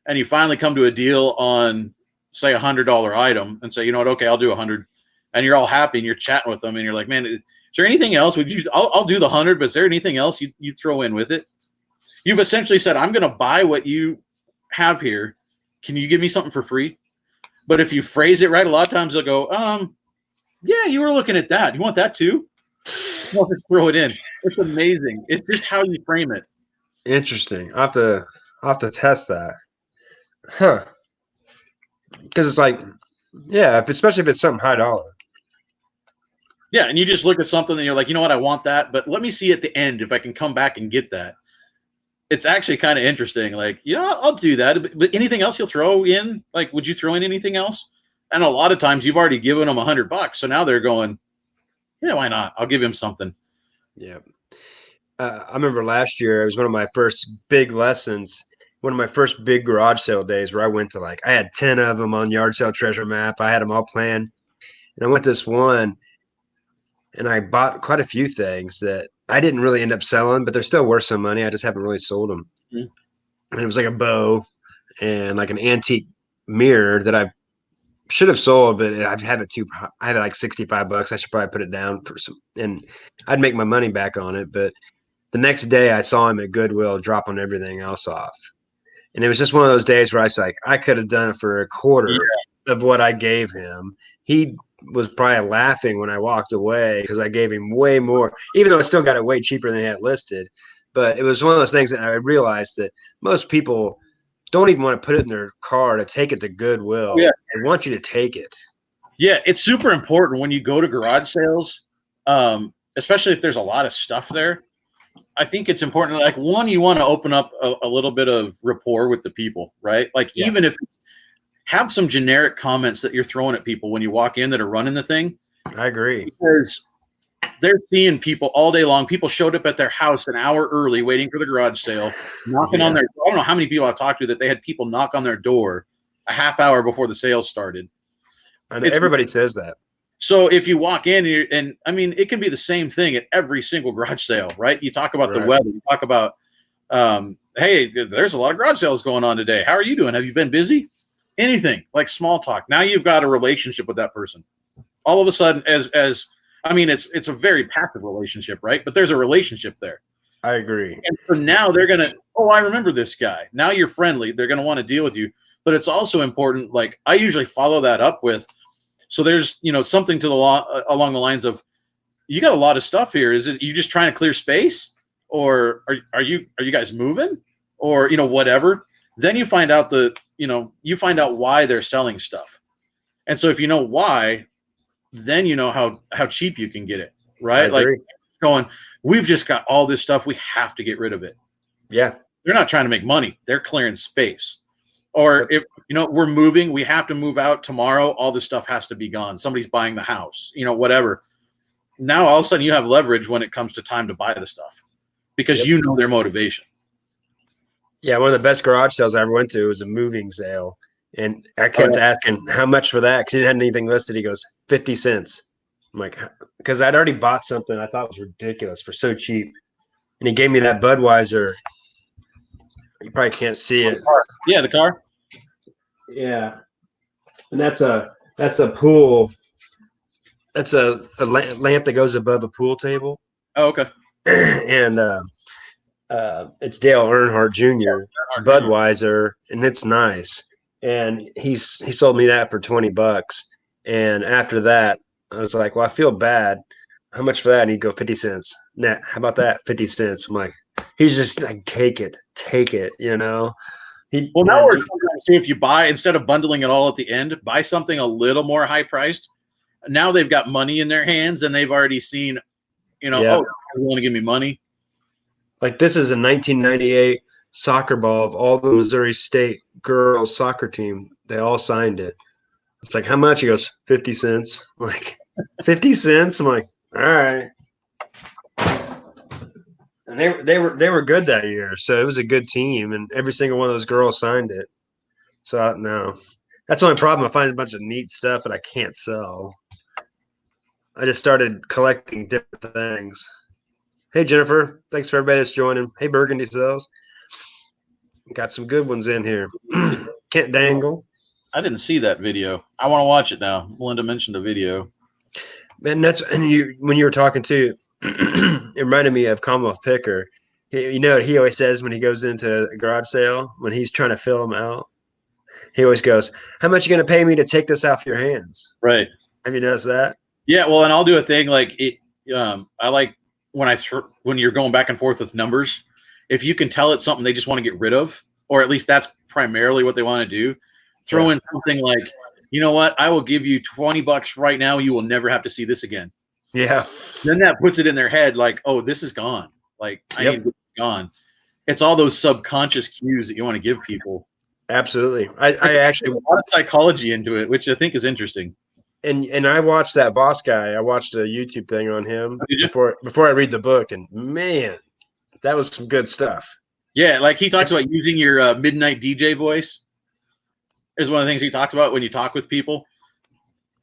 and you finally come to a deal on, say, $100 item, and say, you know what, okay, I'll do 100, and you're all happy, and you're chatting with them, and you're like, man, is there anything else? I'll do the 100, but is there anything else you throw in with it? You've essentially said, I'm going to buy what you have here. Can you give me something for free? But if you phrase it right, a lot of times they'll go, yeah, you were looking at that. You want that too? I'll just throw it in. It's amazing. It's just how you frame it. Interesting. I'll have to test that. Huh. Because it's like, especially if it's something high dollar. Yeah, and you just look at something and you're like, you know what, I want that, but let me see at the end if I can come back and get that. It's actually kind of interesting. Like, I'll do that. But anything else you'll throw in? Like, would you throw in anything else? And a lot of times you've already given them $100. So now they're going, yeah, why not? I'll give him something. Yeah. I remember last year, it was one of my first big lessons, one of my first big garage sale days where I went to I had 10 of them on Yard Sale Treasure Map. I had them all planned. And I went to this one, and I bought quite a few things that I didn't really end up selling, but they're still worth some money. I just haven't really sold them. Mm-hmm. And it was like a bow and like an antique mirror that I should have sold, but I've had it too. I had like $65. I should probably put it down for some, and I'd make my money back on it. But the next day, I saw him at Goodwill dropping everything else off, and it was just one of those days where I was like, I could have done it for a quarter of what I gave him. He was probably laughing when I walked away because I gave him way more, even though I still got it way cheaper than he had listed. But it was one of those things that I realized that most people don't even want to put it in their car to take it to Goodwill. Yeah. They want you to take it. Yeah, it's super important when you go to garage sales, especially if there's a lot of stuff there. I think it's important. Like, one, you want to open up a little bit of rapport with the people, right? Like, even if have some generic comments that you're throwing at people when you walk in that are running the thing. I agree. Because they're seeing people all day long. People showed up at their house an hour early waiting for the garage sale, knocking on their – I don't know how many people I've talked to that they had people knock on their door a half hour before the sale started. And everybody says that. So if you walk in and I mean, it can be the same thing at every single garage sale, right? You talk about the weather. You talk about, hey, there's a lot of garage sales going on today. How are you doing? Have you been busy? Anything like small talk. Now you've got a relationship with that person. All of a sudden, as I mean, it's a very passive relationship, right? But there's a relationship there. I agree. And so now they're going to, oh, I remember this guy. Now you're friendly. They're going to want to deal with you. But it's also important, like I usually follow that up with, so there's, something to along the lines of, you got a lot of stuff here. Is it you just trying to clear space, or are you guys moving, or whatever? Then you find out you find out why they're selling stuff, and so if you know why, then you know how cheap you can get it, right? Like going, we've just got all this stuff, we have to get rid of it. Yeah, they're not trying to make money; they're clearing space. Or if we're moving, we have to move out tomorrow. All this stuff has to be gone. Somebody's buying the house, whatever. Now all of a sudden you have leverage when it comes to time to buy the stuff because you know their motivation. Yeah, one of the best garage sales I ever went to was a moving sale, and I kept asking how much for that because he didn't have anything listed. He goes 50 cents. I'm like, because I'd already bought something I thought was ridiculous for so cheap, and he gave me that Budweiser. You probably can't see it. Yeah, the car. Yeah, and that's a pool. That's a lamp that goes above a pool table. Oh, okay. And it's Dale Earnhardt Jr. It's Budweiser, and it's nice. And he sold me that for $20. And after that, I was like, well, I feel bad. How much for that? And he'd go 50 cents. Nah, how about that? 50 cents. I'm like, he's just like, take it. Well, now we're see if you buy, instead of bundling it all at the end, buy something a little more high priced. Now they've got money in their hands and they've already seen, oh, you want to give me money? Like this is a 1998 soccer ball of all the Missouri State girls soccer team. They all signed it. It's like, how much? He goes, 50 cents. I'm like, 50 cents? I'm like, all right. And they were good that year, so it was a good team, and every single one of those girls signed it. So no, that's the only problem. I find a bunch of neat stuff that I can't sell. I just started collecting different things. Hey Jennifer, thanks for everybody that's joining. Hey Burgundy Sales, got some good ones in here. Can't dangle. I didn't see that video. I want to watch it now. Melinda mentioned a video. Man, when you were talking to. It reminded me of Commonwealth Picker. What he always says when he goes into a garage sale, when he's trying to fill them out? He always goes, how much are you going to pay me to take this off your hands? Right. Have you noticed that? Yeah, well, and I'll do a thing like I like when you're going back and forth with numbers, if you can tell it's something they just want to get rid of, or at least that's primarily what they want to do, throw in something like, you know what, I will give you $20 right now. You will never have to see this again. Yeah. Then that puts it in their head like, oh, this is gone. Like, I need this gone. It's all those subconscious cues that you want to give people. Absolutely. I actually a lot of psychology into it, which I think is interesting. And I watched that boss guy. I watched a YouTube thing on him before I read the book, and man, that was some good stuff. Yeah, like he talks about using your midnight DJ voice. Is one of the things he talks about when you talk with people.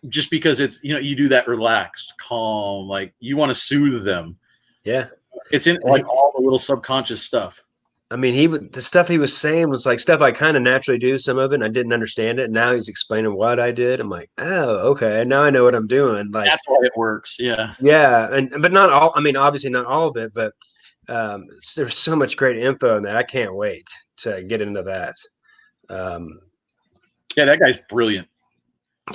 Just because it's, you do that relaxed, calm, like you want to soothe them. Yeah. It's in like all the little subconscious stuff. I mean, the stuff he was saying was like stuff I kind of naturally do, some of it, and I didn't understand it. Now he's explaining what I did. I'm like, oh, okay, now I know what I'm doing. Like, That's why it works. Yeah. yeah, but not all. I mean, obviously not all of it, but there's so much great info in that. I can't wait to get into that. Um, Yeah, that guy's brilliant.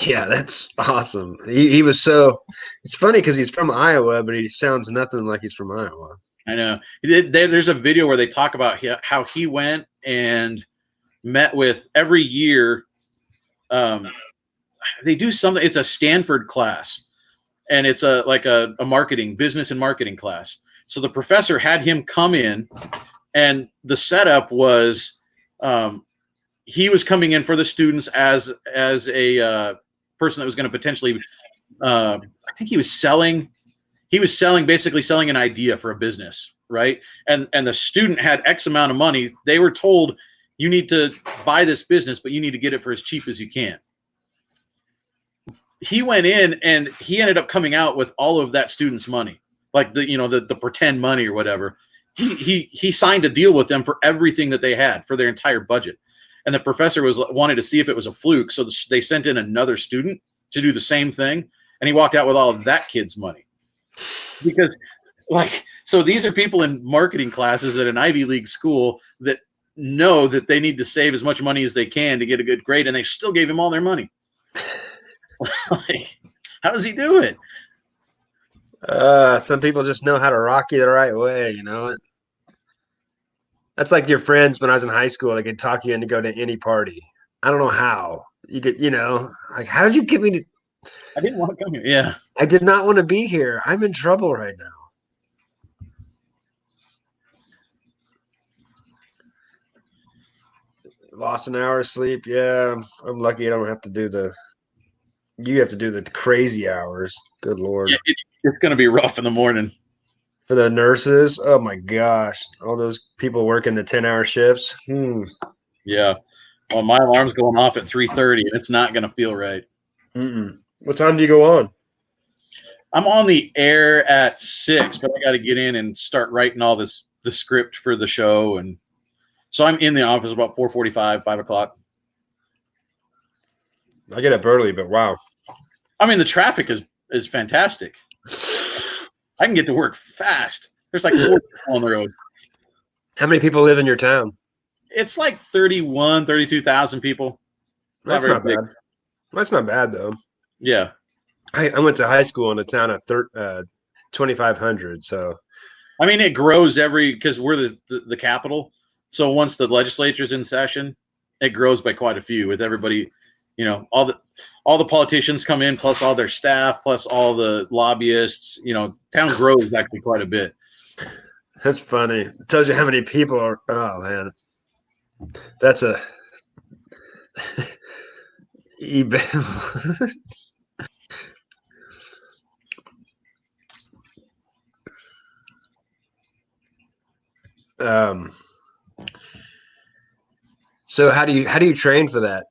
yeah, that's awesome. He was so. It's funny because he's from Iowa, but he sounds nothing like he's from Iowa. I know. There's a video where they talk about how he went and met with every year. They do something. It's a Stanford class, and it's a marketing, business and marketing class. So the professor had him come in, and the setup was he was coming in for the students as a person that was going to potentially. I think he was selling basically selling an idea for a business, right? And the student had X amount of money. They were told, you need to buy this business, but you need to get it for as cheap as you can. He went in and he ended up coming out with all of that student's money, like the pretend money or whatever. He signed a deal with them for everything that they had for their entire budget. And the professor wanted to see if it was a fluke. So they sent in another student to do the same thing. And he walked out with all of that kid's money. Because so these are people in marketing classes at an Ivy League school that know that they need to save as much money as they can to get a good grade, and they still gave him all their money. How does he do it? Some people just know how to rock you the right way, you know. That's like your friends when I was in high school. They could talk you into go to any party. I don't know how you could, like, how did you get me to? I didn't want to come here. Yeah. I did not want to be here. I'm in trouble right now. Lost an hour of sleep. Yeah, I'm lucky I don't have to do you have to do the crazy hours. Good Lord. Yeah, it's going to be rough in the morning. For the nurses, oh my gosh. All those people working the 10-hour shifts. Yeah. Well, my alarm's going off at 3:30, and it's not going to feel right. What time do you go on? I'm on the air at 6, but I got to get in and start writing all the script for the show, and so I'm in the office about 4:45, 5 o'clock. I get up early, but wow. I mean, the traffic is fantastic. I can get to work fast. There's like 4 people on the road. How many people live in your town? It's like 32,000 people. That's not bad. That's not bad, though. Yeah. I went to high school in a town of 2,500. So, I mean, it grows because we're the capital. So once the legislature's in session, it grows by quite a few with everybody, all the politicians come in, plus all their staff, plus all the lobbyists, town grows actually quite a bit. That's funny. It tells you how many people are. Oh man. That's a eBay. So how do you train for that?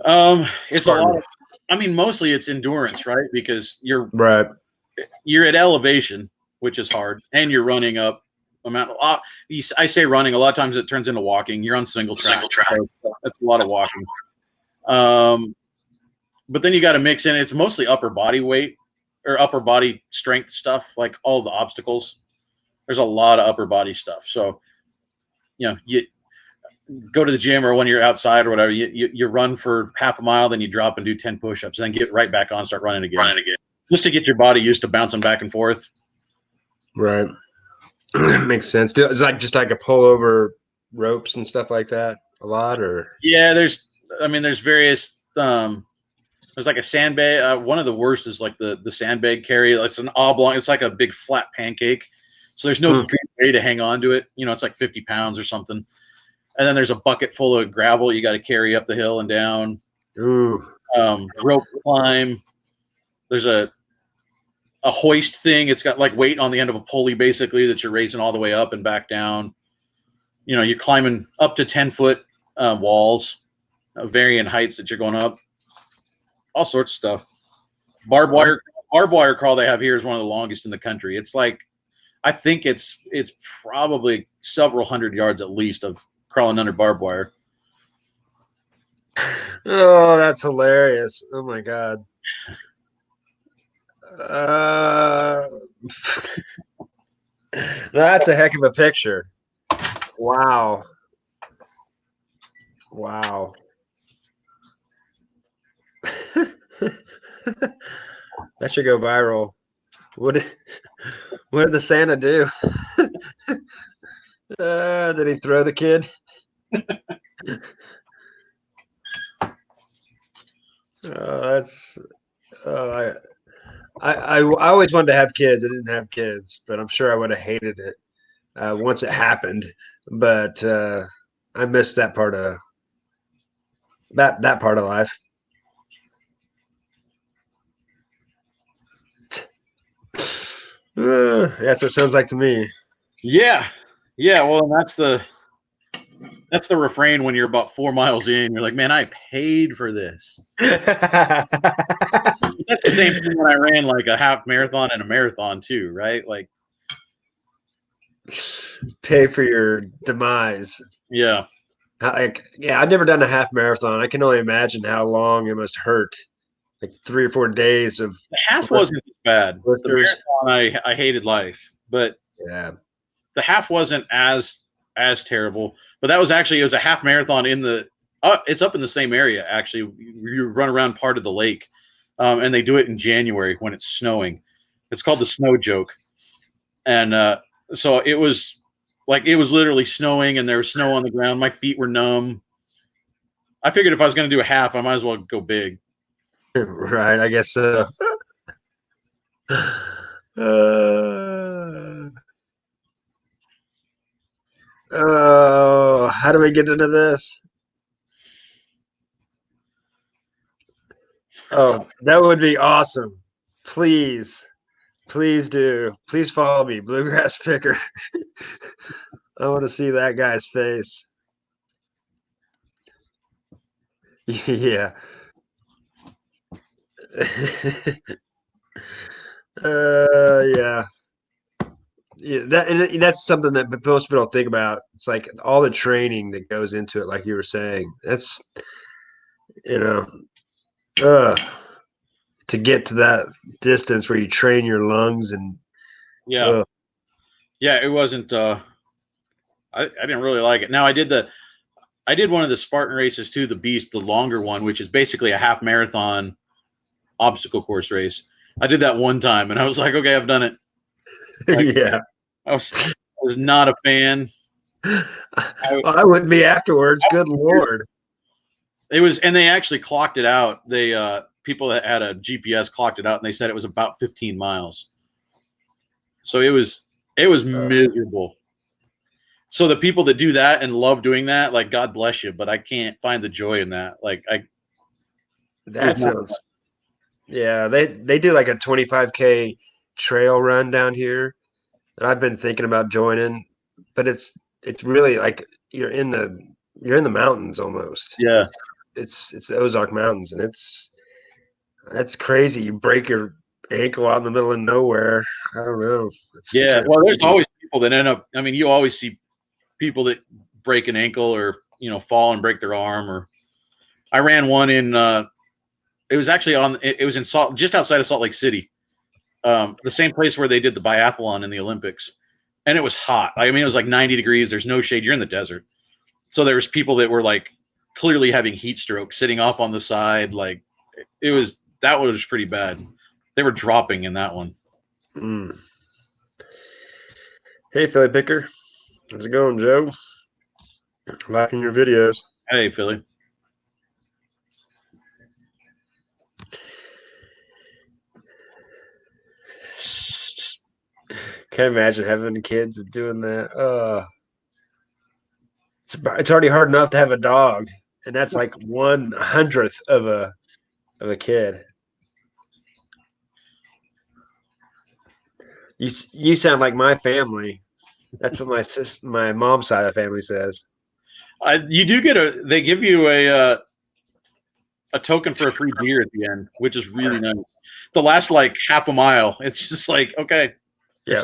It's a lot of, I mean, mostly it's endurance, right? Because you're at elevation, which is hard, and you're running up amount. I say running. A lot of times it turns into walking. You're on single track. So that's a lot of walking. But then you got to mix in. It's mostly upper body weight or upper body strength stuff, like all the obstacles. There's a lot of upper body stuff. So, you go to the gym or when you're outside or whatever, you run for half a mile, then you drop and do 10 push-ups, then get right back on, start running again, just to get your body used to bouncing back and forth. Right. Makes sense. It's like just like a pull over ropes and stuff like that a lot, or? Yeah, there's various, there's like a sandbag. One of the worst is like the sandbag carry. It's an oblong. It's like a big flat pancake. So there's no good way to hang on to it. It's like 50 pounds or something. And then there's a bucket full of gravel you got to carry up the hill and down. Ooh. Rope climb. There's a hoist thing. It's got like weight on the end of a pulley basically that you're raising all the way up and back down. You're climbing up to 10-foot walls, varying heights that you're going up. All sorts of stuff. Barbed wire crawl they have here is one of the longest in the country. It's like, I think it's probably several hundred yards at least of crawling under barbed wire. Oh, that's hilarious. Oh my God. That's a heck of a picture. Wow. Wow. That should go viral. What did the Santa do? Did he throw the kid? That's I always wanted to have kids. I didn't have kids, but I'm sure I would have hated it once it happened. But I missed that part of that part of life. That's what it sounds like to me. Yeah. Well, and that's the refrain when you're about 4 miles in. You're like, man, I paid for this. That's the same thing when I ran like a half marathon and a marathon too, right? Like, pay for your demise. Yeah. I've never done a half marathon. I can only imagine how long it must hurt. Like 3 or 4 days of the half wasn't bad. The lifters. marathon, I hated life, but Yeah. the half wasn't as terrible. But that was actually, it was a half marathon in the it's up in the same area actually. You run around part of the lake, and they do it in January when it's snowing. It's called the Snow Joke, and so it was literally snowing, and there was snow on the ground. My feet were numb. I figured if I was going to do a half, I might as well go big. Right, I guess so. How do we get into this? Oh, that would be awesome. Please do. Please follow me, Bluegrass Picker. I want to see that guy's face. Yeah. Yeah. Yeah, that's something that most people don't think about. It's like all the training that goes into it, like you were saying. That's to get to that distance where you train your lungs and yeah, it wasn't. I didn't really like it. Now I did one of the Spartan races too, the Beast, the longer one, which is basically a half marathon obstacle course race. I did that one time, and I was like, okay, I've done it. Like, yeah. I was not a fan. I wouldn't be afterwards. Good Lord. It was, and they actually clocked it out. They people that had a GPS clocked it out, and they said it was about 15 miles. So it was miserable. So the people that do that and love doing that, like, God bless you, but I can't find the joy in that. Like, that sounds. Yeah, they do like a 25K trail run down here that I've been thinking about joining, but it's really like you're in the mountains almost. Yeah, it's the Ozark Mountains, and that's crazy. You break your ankle out in the middle of nowhere. I don't know. Yeah, well, there's always people that end up. I mean, you always see people that break an ankle or fall and break their arm. Or I ran one in. It was actually it was in just outside of Salt Lake City, the same place where they did the biathlon in the Olympics, and it was hot. I mean, it was like 90 degrees. There's no shade. You're in the desert, so there was people that were like clearly having heat stroke, sitting off on the side. Like that was pretty bad. They were dropping in that one. Mm. Hey, Philly Picker. How's it going, Joe? Liking your videos. Hey, Philly. Can't imagine having kids and doing that. It's already hard enough to have a dog, and that's like 1/100th of a kid. You sound like my family. That's what my mom's side of the family says. You do get they give you a token for a free beer at the end, which is really nice. The last like half a mile, it's just like, okay, yeah,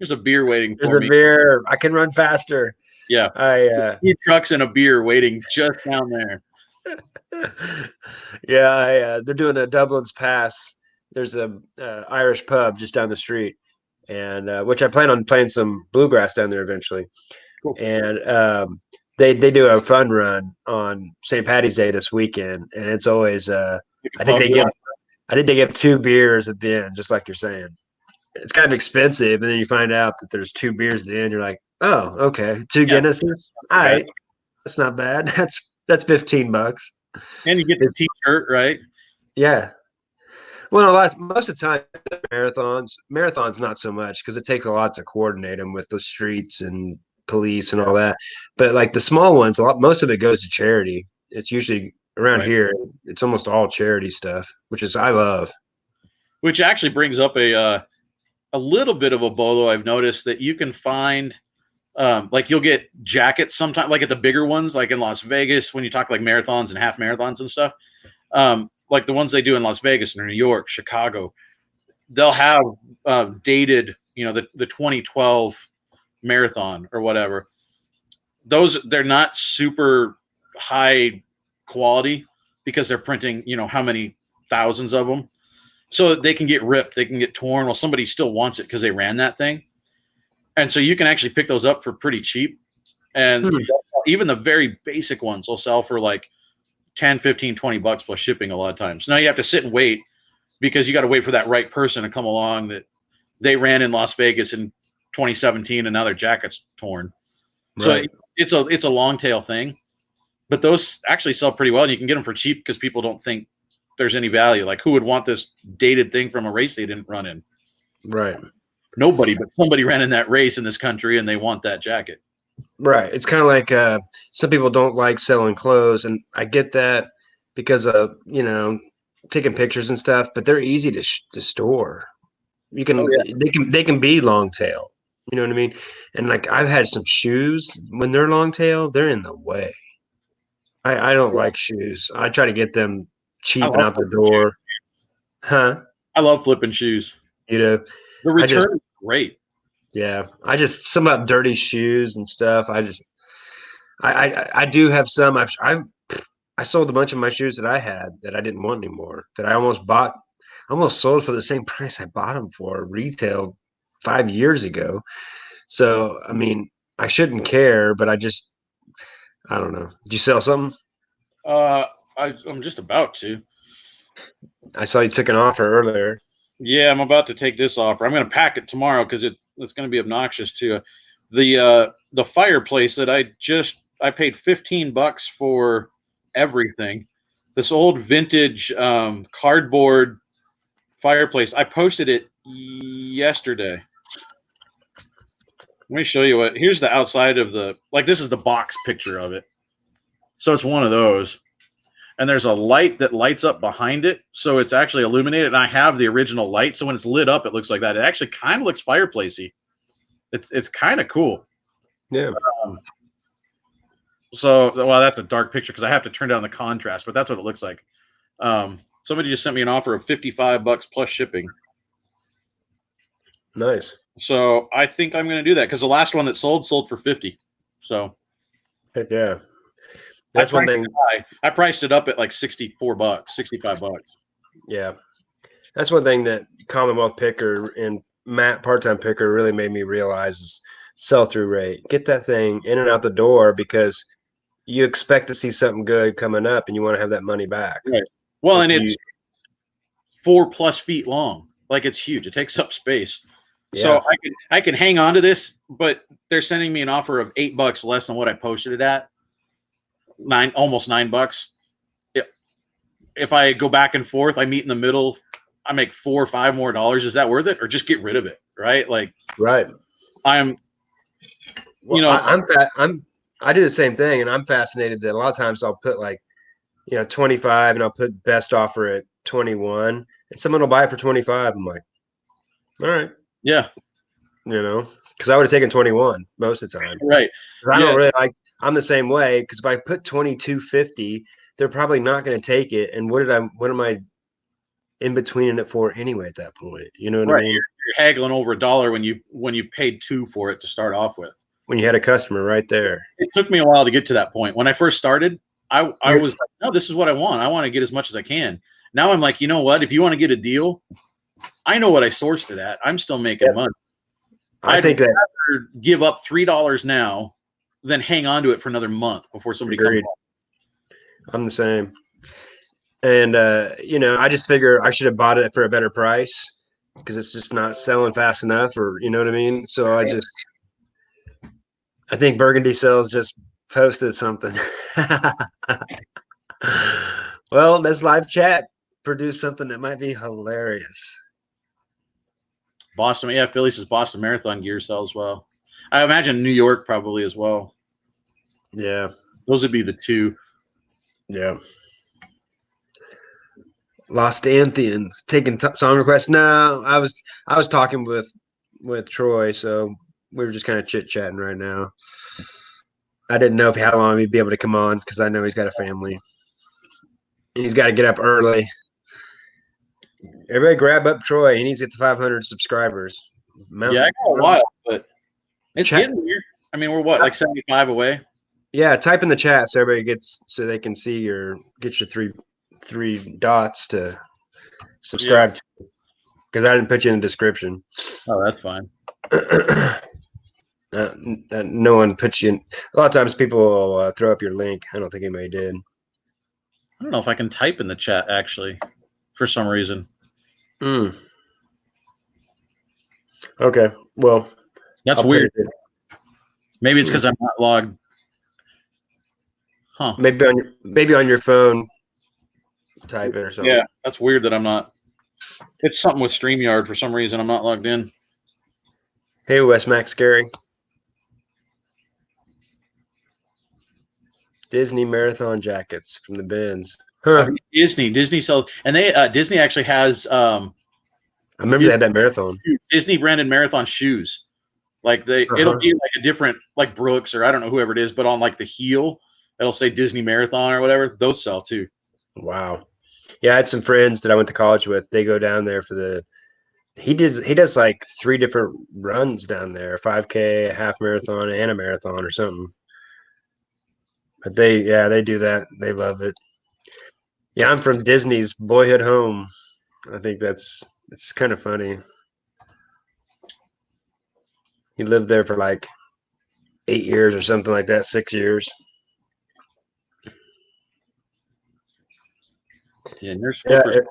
There's a beer waiting There's for a me. beer. I can run faster. Yeah. I 2 trucks and a beer waiting just down there. yeah, they're doing a Dublin's Pass. There's a Irish pub just down the street, and which I plan on playing some bluegrass down there eventually. Cool. And they do a fun run on St. Patty's Day this weekend, and it's always I think they give 2 beers at the end, just like you're saying. It's kind of expensive, and then you find out that there's 2 beers at the end. You're like, oh, okay, 2 Guinnesses. All right, that's not bad. That's $15. And you get the T-shirt, right? Yeah. Well, most of the time, marathons not so much because it takes a lot to coordinate them with the streets and police and all that. But like the small ones, most of it goes to charity. It's usually around here. It's almost all charity stuff, which I love. Which actually brings up a little bit of a bolo. I've noticed that you can find, like you'll get jackets sometimes, like at the bigger ones, like in Las Vegas, when you talk like marathons and half marathons and stuff, like the ones they do in Las Vegas and New York, Chicago, they'll have dated, the 2012 marathon or whatever. They're not super high quality because they're printing, how many thousands of them. So they can get ripped, they can get torn. Well, somebody still wants it because they ran that thing. And so you can actually pick those up for pretty cheap. And even the very basic ones will sell for like 10, 15, $20 plus shipping a lot of times. Now you have to sit and wait because you got to wait for that right person to come along that they ran in Las Vegas in 2017 and now their jacket's torn. Right. So it's a long tail thing, but those actually sell pretty well and you can get them for cheap because people don't think there's any value. Like who would want this dated thing from a race they didn't run in? Right. Nobody, but somebody ran in that race in this country and they want that jacket. Right. It's kind of like some people don't like selling clothes, and I get that because of taking pictures and stuff. But they're easy to store. You can they can be long tail. You know what I mean? And like I've had some shoes when they're long tail, they're in the way. I don't like shoes. I try to get them cheap and out the door. Huh? I love flipping shoes. The return is great. Yeah, some of dirty shoes and stuff. I do have some. I sold a bunch of my shoes that I had that I didn't want anymore. That I almost sold for the same price I bought them for retail 5 years ago. So I mean, I shouldn't care, but I don't know. Did you sell something? I'm just about to. I saw you took an offer earlier. Yeah, I'm about to take this offer. I'm going to pack it tomorrow because it's going to be obnoxious to the fireplace that I paid $15 for everything. This old vintage cardboard fireplace. I posted it yesterday. Let me show you here's the outside of this is the box picture of it. So it's one of those. And there's a light that lights up behind it. So it's actually illuminated. And I have the original light. So when it's lit up, it looks like that. It actually kind of looks fireplacey. It's kind of cool. Yeah. That's a dark picture because I have to turn down the contrast, but that's what it looks like. Somebody just sent me an offer of $55 plus shipping. Nice. So I think I'm going to do that because the last one that sold for $50. So. Heck yeah. That's one thing. I priced it up at like $64, $65. Yeah. That's one thing that Commonwealth Picker and Matt Part-Time Picker really made me realize is sell-through rate. Get that thing in and out the door because you expect to see something good coming up and you want to have that money back. Right. Well, and it's 4+ feet long. Like it's huge. It takes up space. Yeah. So I can hang on to this, but they're sending me an offer of $8 less than what I posted it at. Almost $9. If I go back and forth, I meet in the middle, I make $4 or $5 more. Is that worth it? Or just get rid of it? Right. Like, right. I do the same thing. And I'm fascinated that a lot of times I'll put 25 and I'll put best offer at 21 and someone will buy it for 25. I'm like, all right. Yeah. Because I would have taken 21 most of the time. Right. I don't really I'm the same way because if I put 22.50, they're probably not going to take it. And what am I in between it for anyway at that point? You know what I mean? you're haggling over $1 when you paid $2 for it to start off with. When you had a customer right there. It took me a while to get to that point. When I first started, I was like, no, this is what I want. I want to get as much as I can. Now I'm like, you know what? If you want to get a deal, I know what I sourced it at. I'm still making money. I'd rather give up $3 now than hang on to it for another month before somebody comes along. I'm the same. And, I just figure I should have bought it for a better price because it's just not selling fast enough, or, you know what I mean? So I think Burgundy Sales just posted something. Well, this live chat produced something that might be hilarious. Boston, yeah, Philly says Boston Marathon gear sells well. I imagine New York probably as well. Yeah. Those would be the two. Yeah. Lost Antheans taking song requests. No, I was talking with Troy, so we were just kind of chit chatting right now. I didn't know how long he'd be able to come on because I know he's got a family and he's got to get up early. Everybody grab up Troy. He needs to get to 500 subscribers. Yeah, I got a while, but it's getting weird. I mean, we're what, like 75 away? Yeah, type in the chat so everybody so they can see get your three dots to subscribe to, because I didn't put you in the description. Oh, that's fine. No one puts you in. A lot of times people will throw up your link. I don't think anybody did. I don't know if I can type in the chat actually for some reason. Okay, well, that's weird. Maybe it's because I'm not logged. Huh? Maybe on your phone. Type it or something. Yeah, that's weird that I'm not. It's something with StreamYard for some reason. I'm not logged in. Hey, Wes Max Scary. Disney marathon jackets from the bins. Huh. Disney sells, and they Disney actually has. I remember they had that marathon. Disney branded marathon shoes. Like it'll be like a different, like Brooks or I don't know whoever it is, but on like the heel, it'll say Disney Marathon or whatever. Those sell too. Wow. Yeah, I had some friends that I went to college with. They go down there for he does like 3 different runs down there, 5K, a half marathon, and a marathon or something. But they do that. They love it. Yeah, I'm from Disney's boyhood home. I think it's kind of funny. He lived there for like 8 years or something like that, 6 years. Yeah, Nurse Flipper.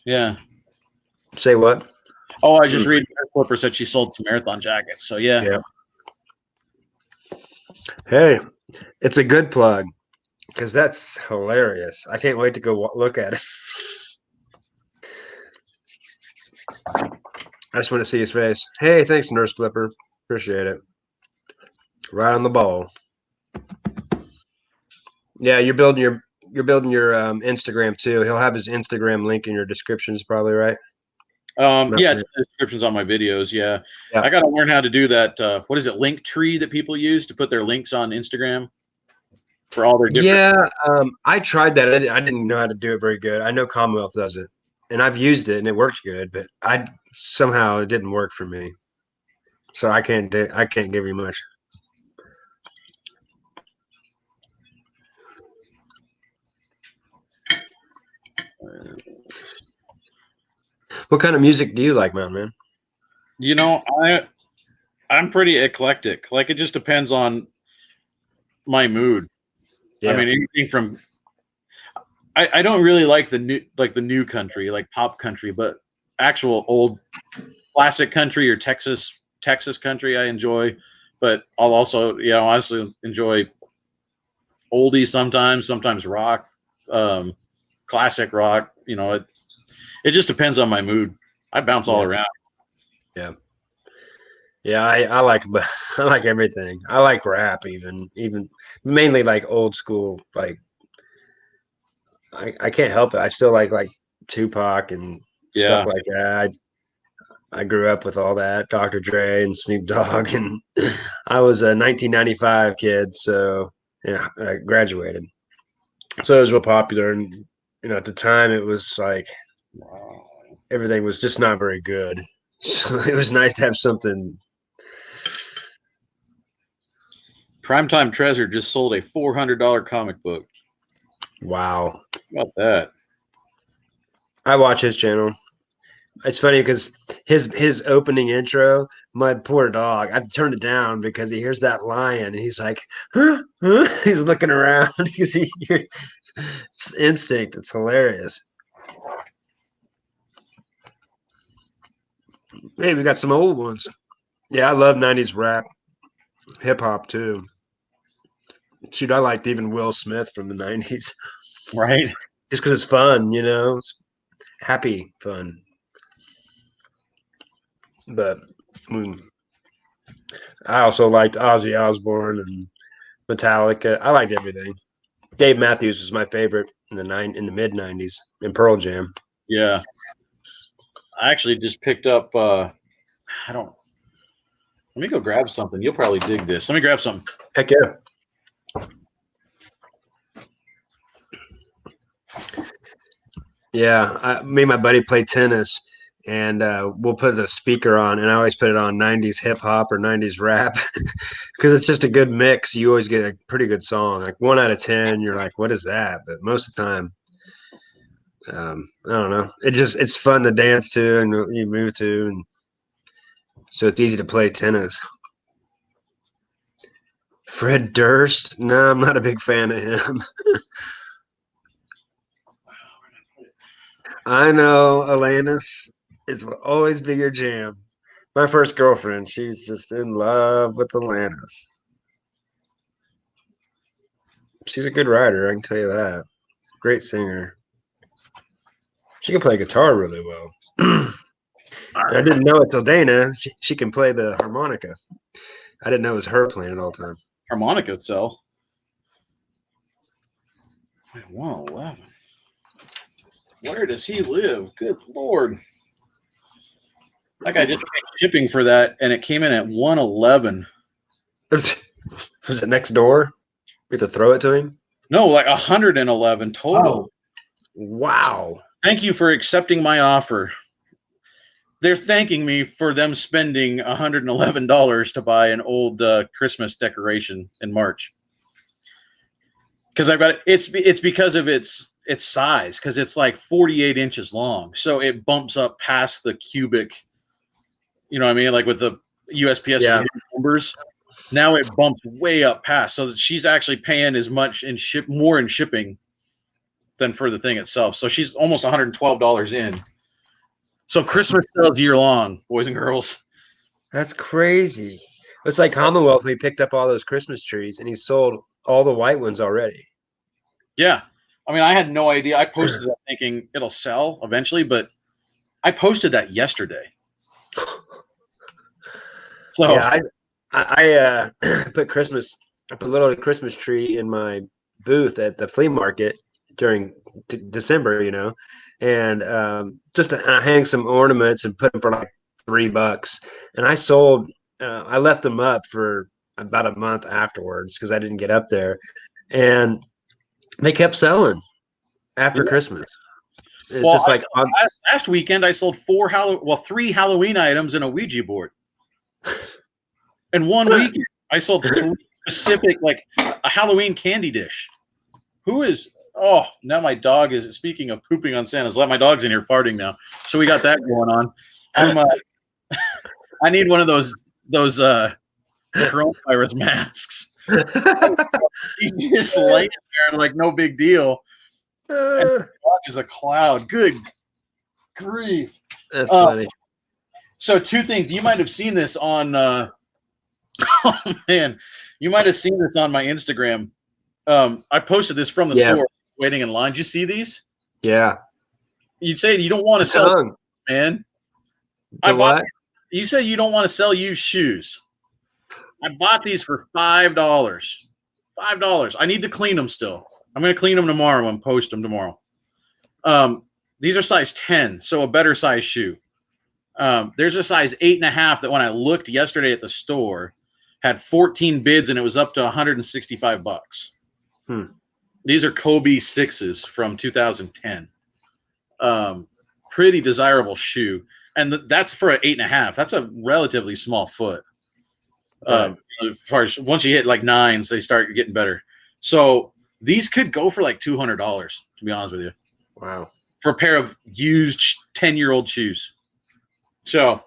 Yeah. Say what? Oh, I just read Nurse Flipper said she sold some marathon jackets. So yeah. Hey, it's a good plug because that's hilarious. I can't wait to go look at it. I just want to see his face. Hey, thanks, Nurse Flipper. Appreciate it. Right on the ball. Yeah, you're building your Instagram too. He'll have his Instagram link in your descriptions, probably, right? Yeah, it's in the descriptions on my videos. Yeah. I got to learn how to do that. What is it? Link tree that people use to put their links on Instagram for all their different. Yeah, I tried that. I didn't know how to do it very good. I know Commonwealth does it, and I've used it and it works good, but somehow it didn't work for me. So I can't give you much. What kind of music do you like, man? You know, I'm pretty eclectic. Like, it just depends on my mood. Yeah. I mean, anything from I don't really like the new country, like pop country, but actual old classic country or Texas country I enjoy. But I'll also, honestly enjoy oldies sometimes rock, classic rock. It just depends on my mood. I bounce all around. Yeah. Yeah, I like everything. I like rap, even mainly like old school. Like I can't help it. I still like Tupac and stuff like that. I grew up with all that, Dr. Dre and Snoop Dogg, and I was a 1995 kid, so yeah, I graduated. So it was real popular, and at the time it was like everything was just not very good. So it was nice to have something. Primetime Treasure just sold a $400 comic book. Wow. How about that? I watch his channel. It's funny because his opening intro, my poor dog, I turned it down because he hears that lion and he's like, huh? Huh? He's looking around because it's instinct. It's hilarious. Hey, we got some old ones. Yeah, I love 90s rap, hip hop too. Shoot, I liked even Will Smith from the 90s. Right. Just because it's fun, it's happy fun. But I also liked Ozzy Osbourne and Metallica. I liked everything. Dave Matthews was my favorite in the mid 90s in Pearl Jam. Yeah. I actually just picked up let me go grab something. You'll probably dig this. Let me grab something. Heck yeah. Yeah, me and my buddy play tennis, and we'll put the speaker on, and I always put it on 90s hip hop or 90s rap because it's just a good mix. You always get a pretty good song. Like 1 out of 10, you're like, what is that? But most of the time, I don't know. It's fun to dance to and you move to, and so it's easy to play tennis. Fred Durst? No, I'm not a big fan of him. I know Alanis is will always be your jam. My first girlfriend, she's just in love with Alanis. She's a good writer, I can tell you that. Great singer. She can play guitar really well. I didn't know it till Dana. She can play the harmonica. I didn't know it was her playing it all the time. Harmonica sell. Wait, 111. Where does he live? Good Lord. That guy just paid shipping for that, and it came in at 111. Was it next door? We had to throw it to him? No, like 111 total. Oh, wow. Thank you for accepting my offer. They're thanking me for them spending $111 to buy an old Christmas decoration in March. Because I've got it's because of its size, because it's like 48 inches long, so it bumps up past the cubic. You know what I mean? Like with the USPS numbers, now it bumps way up past, so that she's actually paying as much more in shipping than for the thing itself. So she's almost $112 in. So Christmas sells year long, boys and girls. That's crazy. It's like Commonwealth. We picked up all those Christmas trees, and he sold all the white ones already. Yeah. I mean, I had no idea. I posted that thinking it'll sell eventually, but I posted that yesterday. So yeah, I put I put a little Christmas tree in my booth at the flea market during December, and just to hang some ornaments and put them for like $3. And I sold, I left them up for about a month afterwards because I didn't get up there, and they kept selling after Christmas. It's just like last weekend I sold 3 Halloween items and a Ouija board. In 1 weekend, I sold 3 specific, like a Halloween candy dish. Now my dog is, speaking of pooping on Santa's lap, my dog's in here farting now. So we got that going on. I need one of those coronavirus masks. He just laying there like no big deal. And the dog is a cloud. Good grief. That's funny. So 2 things. You might have seen this on oh man, you might have seen this on my Instagram. I posted this from the store, waiting in line. Did you see these? Yeah. You'd say you don't want to sell, man. You said you don't want to sell used shoes. I bought these for $5. $5. I need to clean them still. I'm going to clean them tomorrow and post them tomorrow. These are size 10, so a better size shoe. There's a size 8.5 that when I looked yesterday at the store had 14 bids and it was up to $165. These are Kobe 6s from 2010. Pretty desirable shoe. and that's for an 8.5. That's a relatively small foot. Right. As far as once you hit like 9s, they start getting better. So these could go for like $200, to be honest with you. Wow. For a pair of used 10-year-old shoes. So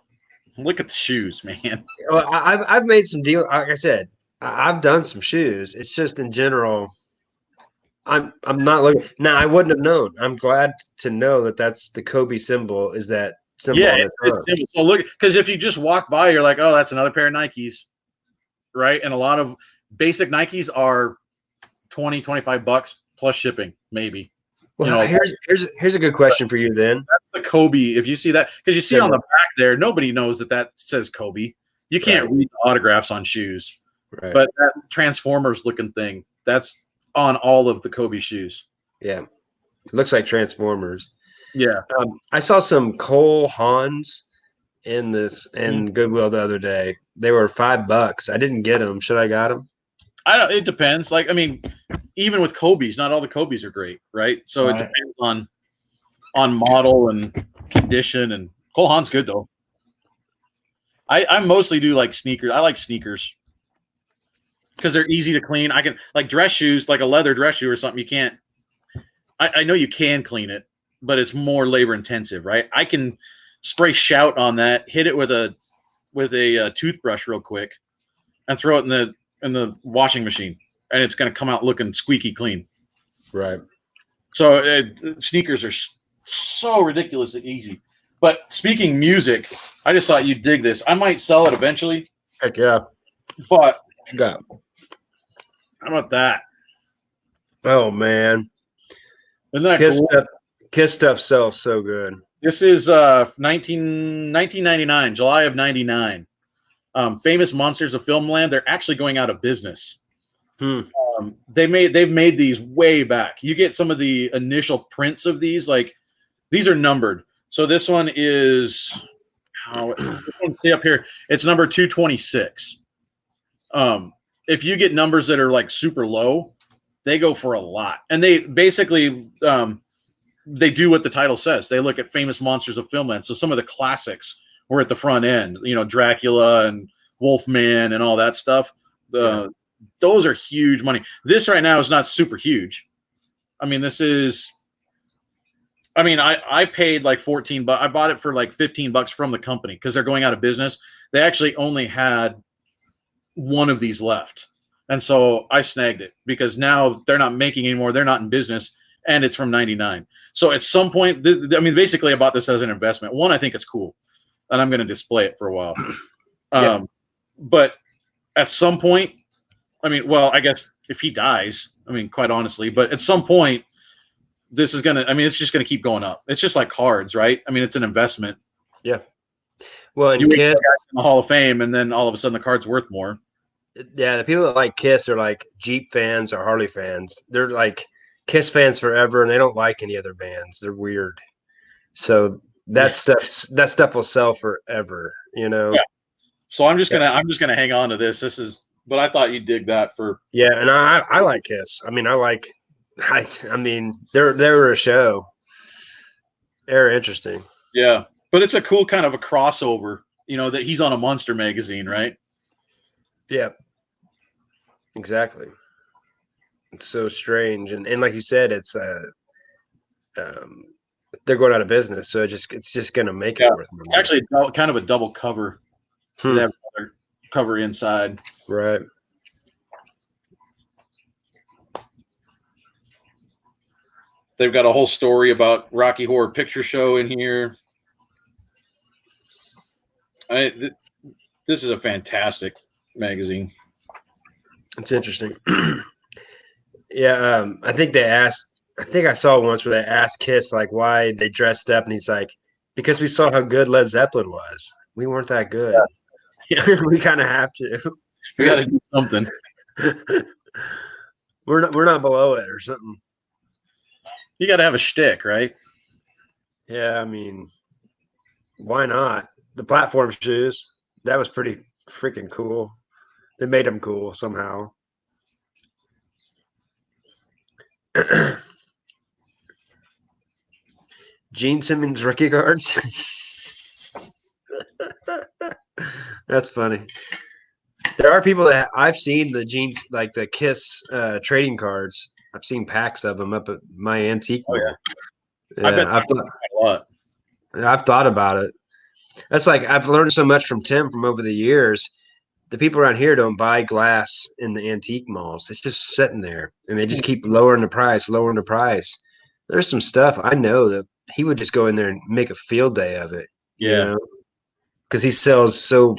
look at the shoes, man. Well, I've made some deal. Like I said, I've done some shoes. It's just in general, I'm not looking. Now I wouldn't have known. I'm glad to know that that's the Kobe symbol. Is that symbol Yeah, on the it's simple. So look, because if you just walk by, you're like, oh, that's another pair of Nikes, right? And a lot of basic Nikes are $20-$25 plus shipping, maybe. Well, here's a good question for you then. That's the Kobe. If you see that, because you see on the back there, nobody knows that says Kobe. You can't read the autographs on shoes, but that Transformers looking thing, that's on all of the Kobe shoes. Yeah, it looks like Transformers. Yeah, I saw some Cole Haans in Goodwill the other day. They were $5. I didn't get them. Should I got them? It depends. Like, I mean, even with Kobe's, not all the Kobe's are great, right? So it depends on model and condition. And Cole Haan's good though. I mostly do like sneakers. I like sneakers because they're easy to clean. I can like dress shoes, like a leather dress shoe or something. You can't. I know you can clean it, but it's more labor intensive, right? I can spray Shout on that, hit it with a toothbrush real quick, and throw it in the washing machine, and it's going to come out looking squeaky clean. Right. So sneakers are so ridiculously easy. But speaking music, I just thought you'd dig this. I might sell it eventually. Heck yeah. But how about that? Oh man. Isn't that Kiss cool? Kiss stuff sells so good. This is 1999, July of 99. Famous Monsters of Filmland. They're actually going out of business. They've made these way back. You get some of the initial prints of these, like these are numbered. So this one is see up here. It's number 226. If you get numbers that are like super low, they go for a lot. And they basically they do what the title says. They look at famous monsters of filmland. So some of the classics were at the front end, Dracula and Wolfman and all that stuff. Those are huge money. This right now is not super huge. I mean, I paid like $14. I bought it for like $15 from the company because they're going out of business. They actually only had one of these left. And so I snagged it because now they're not making anymore. They're not in business, and it's from 99. So at some point, basically I bought this as an investment. One, I think it's cool, and I'm going to display it for a while. But at some point, I guess if he dies, quite honestly, but at some point, this is it's just going to keep going up. It's just like cards, right? It's an investment. Yeah. Well, and you Kiss in the Hall of Fame, and then all of a sudden the card's worth more. Yeah, the people that like Kiss are like Jeep fans or Harley fans. They're like Kiss fans forever, and they don't like any other bands. They're weird. So that stuff will sell forever, Yeah. So I'm just gonna hang on to this. But I thought you'd dig that for. Yeah, and I like Kiss. They're a show. They're interesting. Yeah, but it's a cool kind of a crossover. That he's on a Monster magazine, right? Yeah, exactly. It's so strange, and like you said, it's they're going out of business, so it's just going to make it worth money. It's actually kind of a double cover. They have another cover inside, right? They've got a whole story about Rocky Horror Picture Show in here. This is a fantastic magazine. It's interesting. Yeah, I think I saw once where they asked Kiss like why they dressed up, and he's like, because we saw how good Led Zeppelin was. We weren't that good. Yeah. We kind of have to. We got to do something. We're not below it or something. You got to have a shtick, right? Yeah, why not? The platform shoes, that was pretty freaking cool. They made them cool somehow. Gene Simmons rookie cards. That's funny. There are people that I've seen the jeans, like the Kiss trading cards. I've seen packs of them up at my antique mall. Yeah. I bet a lot. I've thought about it. That's like I've learned so much from Tim from over the years. The people around here don't buy glass in the antique malls. It's just sitting there, and they just keep lowering the price, lowering the price. There's some stuff I know that he would just go in there and make a field day of it. You know, because he sells so,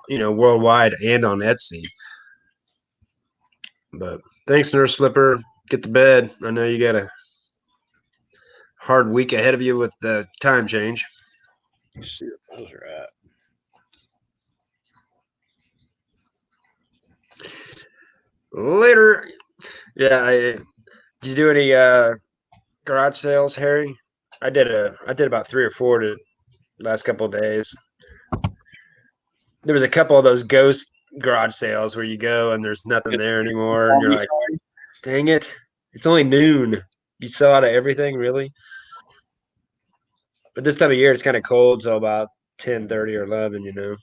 worldwide and on Etsy. But thanks, Nurse Flipper. Get to bed. I know you got a hard week ahead of you with the time change. Let's see what those are at. Later. Yeah. Did you do any garage sales, Harry? I did about 3 or 4 the last couple of days. There was a couple of those ghost garage sales where you go and there's nothing there anymore, and you're like, dang it, it's only noon. You sell out of everything, really? But this time of year, it's kind of cold, so about 10:30 or 11,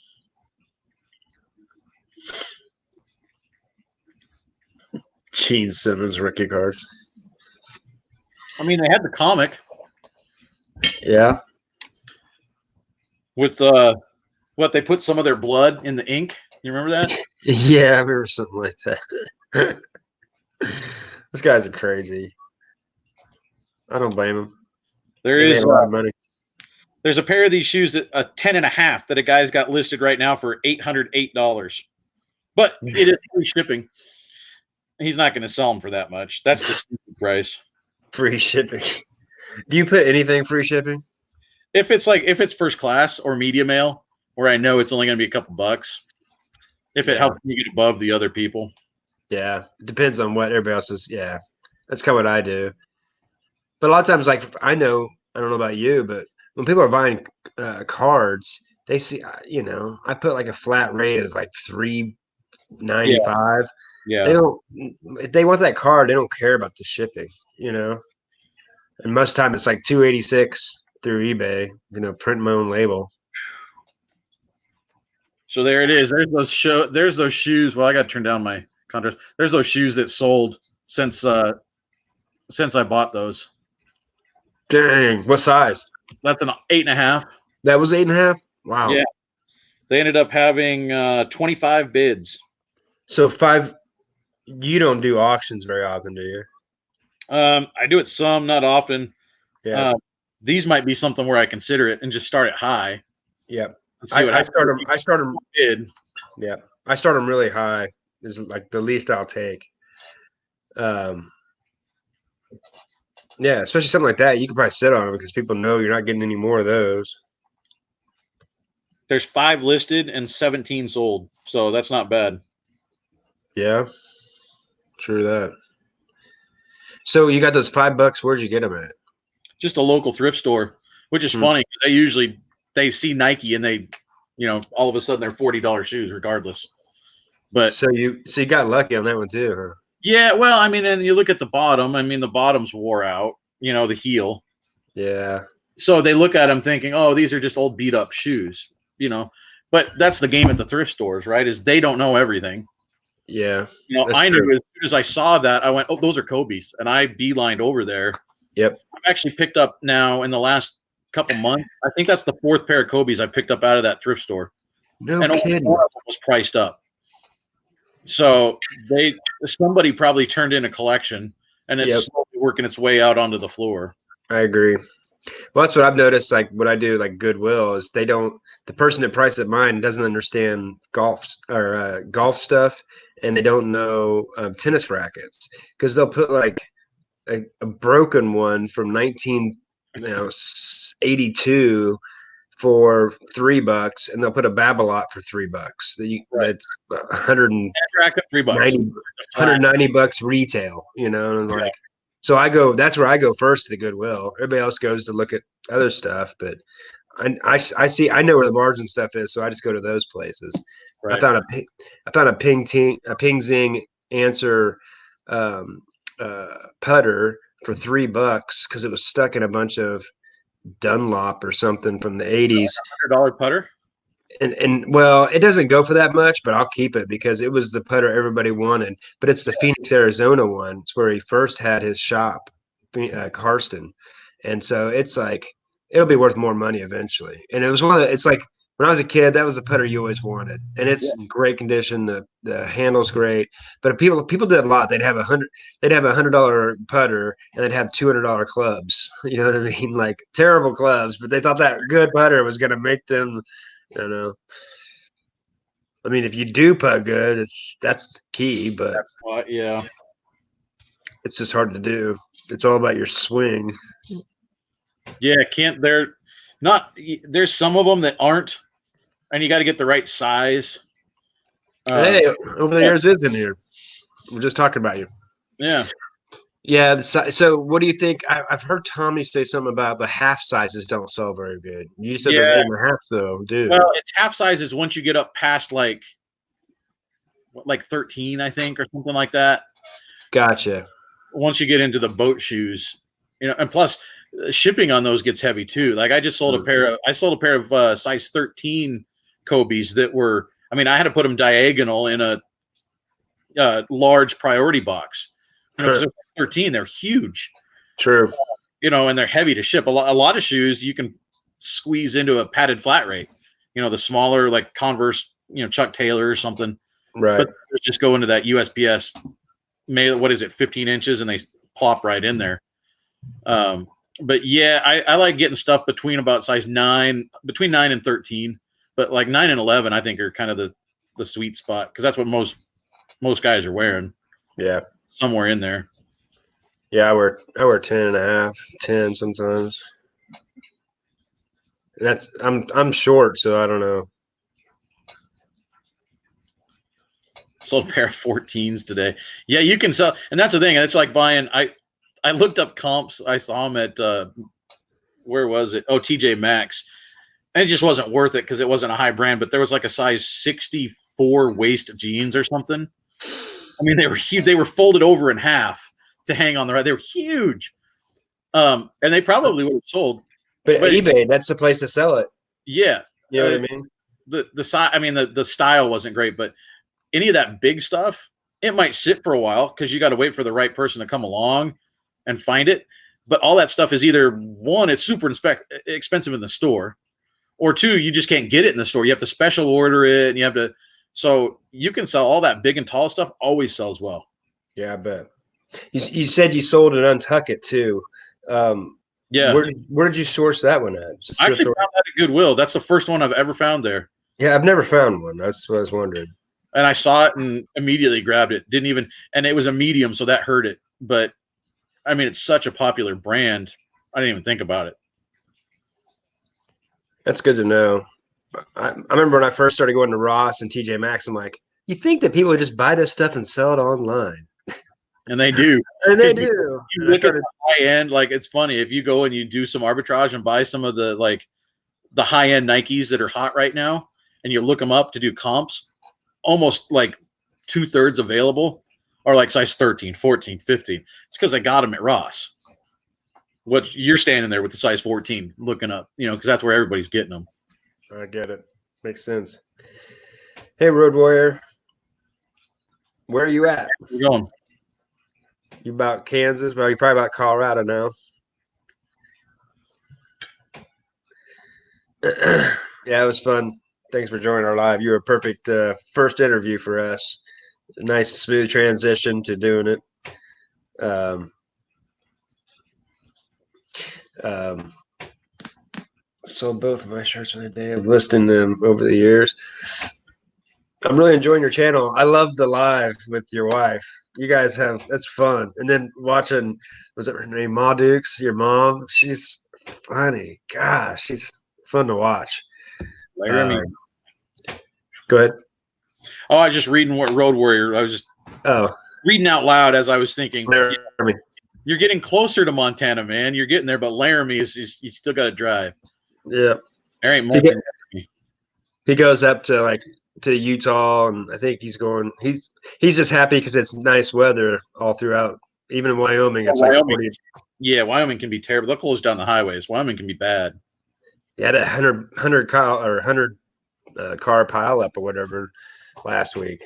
Gene Simmons rookie cards. I mean, they had the comic. Yeah. With what they put some of their blood in the ink. You remember that? Yeah, I remember something like that. Those guys are crazy. I don't blame them. There's a lot of money. There's a pair of these shoes at a 10.5 that a guy's got listed right now for $808. But it is free shipping. He's not going to sell them for that much. That's the stupid price. Free shipping. Do you put anything free shipping? If it's first class or media mail, where I know it's only going to be a couple bucks. If it helps me get above the other people. Yeah, it depends on what everybody else is. Yeah, that's kind of what I do. But a lot of times, like I don't know about you, but when people are buying cards, they see, I put like a flat rate of like $3.95. Yeah. They don't. If they want that card, they don't care about the shipping. And most time it's like $286 through eBay. Print my own label. So there it is. There's those shoes. Well, I got to turn down my contrast. There's those shoes that sold since I bought those. Dang, what size? That's an 8.5. That was 8.5. Wow. Yeah. They ended up having 25 bids. So 5. You don't do auctions very often, do you? I do it some, not often. Yeah. These might be something where I consider it and just start it high. Yeah. I start them. Bid. Yeah. I start them really high. Is like the least I'll take. Yeah, especially something like that. You can probably sit on them because people know you're not getting any more of those. There's 5 listed and 17 sold, so that's not bad. Yeah, true that. So you got those $5. Where'd you get them at? Just a local thrift store, which is funny because they see Nike and they, all of a sudden they're $40 shoes regardless. But so you got lucky on that one too, huh? Yeah, well, I mean, and you look at the bottom. I mean, the bottom's wore out. The heel. Yeah. So they look at them thinking, "Oh, these are just old beat up shoes." But that's the game at the thrift stores, right? Is they don't know everything. Yeah. I knew as soon as I saw that, I went, "Oh, those are Kobe's," and I beelined over there. Yep. I've actually picked up now in the last couple months. I think that's the 4th pair of Kobe's I picked up out of that thrift store. No and kidding. One of them was priced up. So somebody probably turned in a collection, and it's slowly working its way out onto the floor. I agree. Well, that's what I've noticed. Like what I do, like Goodwill, is the person that prices mine doesn't understand golf stuff, and they don't know tennis rackets because they'll put like a broken one from 1982 for $3, and they'll put a Babolat for $3. That's $190 retail. And like. So that's where I go first to the Goodwill. Everybody else goes to look at other stuff, but I know where the margin stuff is, so I just go to those places. Right. I found a Ping Zing Answer putter for $3 because it was stuck in a bunch of Dunlop or something from the 80s. $100 putter? and well, it doesn't go for that much, but I'll keep it because it was the putter everybody wanted. But it's the Phoenix, Arizona one. It's where he first had his shop, Karsten, and so it's like it'll be worth more money eventually. And it was one of the, it's like when I was a kid, that was the putter you always wanted, and it's in great condition. The handle's great, but people did a lot. They'd have $100 putter, and they'd have $200 clubs. You know what I mean? Like terrible clubs, but they thought that good putter was going to make them. I don't know. I mean, if you do putt good, that's the key, but yeah, it's just hard to do. It's all about your swing. Yeah, there's some of them that aren't, and you got to get the right size. Hey, over the years is in here. We're just talking about you. Yeah. Yeah. So what do you think? I've heard Tommy say something about the half sizes don't sell very good. You said those 8.5 though, dude. Well, it's half sizes once you get up past like 13, I think, or something like that. Gotcha. Once you get into the boat shoes, and plus shipping on those gets heavy too. Like I just sold a pair of size 13 Kobe's that were, I mean, I had to put them diagonal in a large priority box. Because they're 13, they're huge. True. And they're heavy to ship. A lot of shoes you can squeeze into a padded flat rate. The smaller like Converse, Chuck Taylor or something. Right. But just go into that USPS, what is it, 15 inches, and they plop right in there. But yeah, I like getting stuff between about size 9, between 9 and 13. But like 9 and 11, I think are kind of the sweet spot because that's what most guys are wearing. Yeah. Somewhere in there. Yeah, I wear 10.5, 10 sometimes. I'm short, so I don't know. Sold a pair of 14s today. Yeah, you can sell, and that's the thing. It's like buying. I looked up comps. I saw them at where was it? Oh, TJ Maxx. And it just wasn't worth it because it wasn't a high brand. But there was like a size 64 waist jeans or something. I mean, they were huge. They were folded over in half to hang on the right. They were huge, and they probably would have sold. But eBay, that's the place to sell it. Yeah, you know what I mean. The size. I mean, the style wasn't great, but any of that big stuff, it might sit for a while because you got to wait for the right person to come along and find it. But all that stuff is either one, it's super expensive in the store, or two, you just can't get it in the store. You have to special order it, and you have to. So you can sell all that big and tall stuff. Always sells well. Yeah, I bet. You said you sold an Untuck too. Yeah. Where did you source that one at? I actually found that at Goodwill. That's the first one I've ever found there. Yeah, I've never found one. That's what I was wondering. And I saw it and immediately grabbed it. And it was a medium, so that hurt it. But I mean, it's such a popular brand. I didn't even think about it. That's good to know. I remember when I first started going to Ross and TJ Maxx, I'm like, you think that people would just buy this stuff and sell it online? And they do. And they do. You look at the high end, like it's funny. If you go and you do some arbitrage and buy some of the high end Nikes that are hot right now, and you look them up to do comps, almost like 2/3 available are like size 13, 14, 15. It's because I got them at Ross. What you're standing there with the size 14 looking up, because that's where everybody's getting them. I get it. Makes sense. Hey, Road Warrior. Where are you at? Where you going? You about Kansas? Well, you're probably about Colorado now. Yeah, it was fun. Thanks for joining our live. You were a perfect first interview for us. Nice, smooth transition to doing it. Sold both of my shirts on the day of listing them over the years. I'm really enjoying your channel. I love the live with your wife. You guys that's fun. And then watching, was it her name, Ma Dukes, your mom? She's funny. Gosh, she's fun to watch. Laramie. Go ahead. Oh, I was just reading what Road Warrior. I was just reading out loud as I was thinking. Laramie. You're getting closer to Montana, man. You're getting there, but Laramie is you still got to drive. Yeah. There ain't more. He goes up to Utah, and I think he's just happy because it's nice weather all throughout. Even in Wyoming, it's Wyoming. Yeah, Wyoming can be terrible. They'll close down the highways. Wyoming can be bad. Yeah, that 100 car pileup or whatever last week.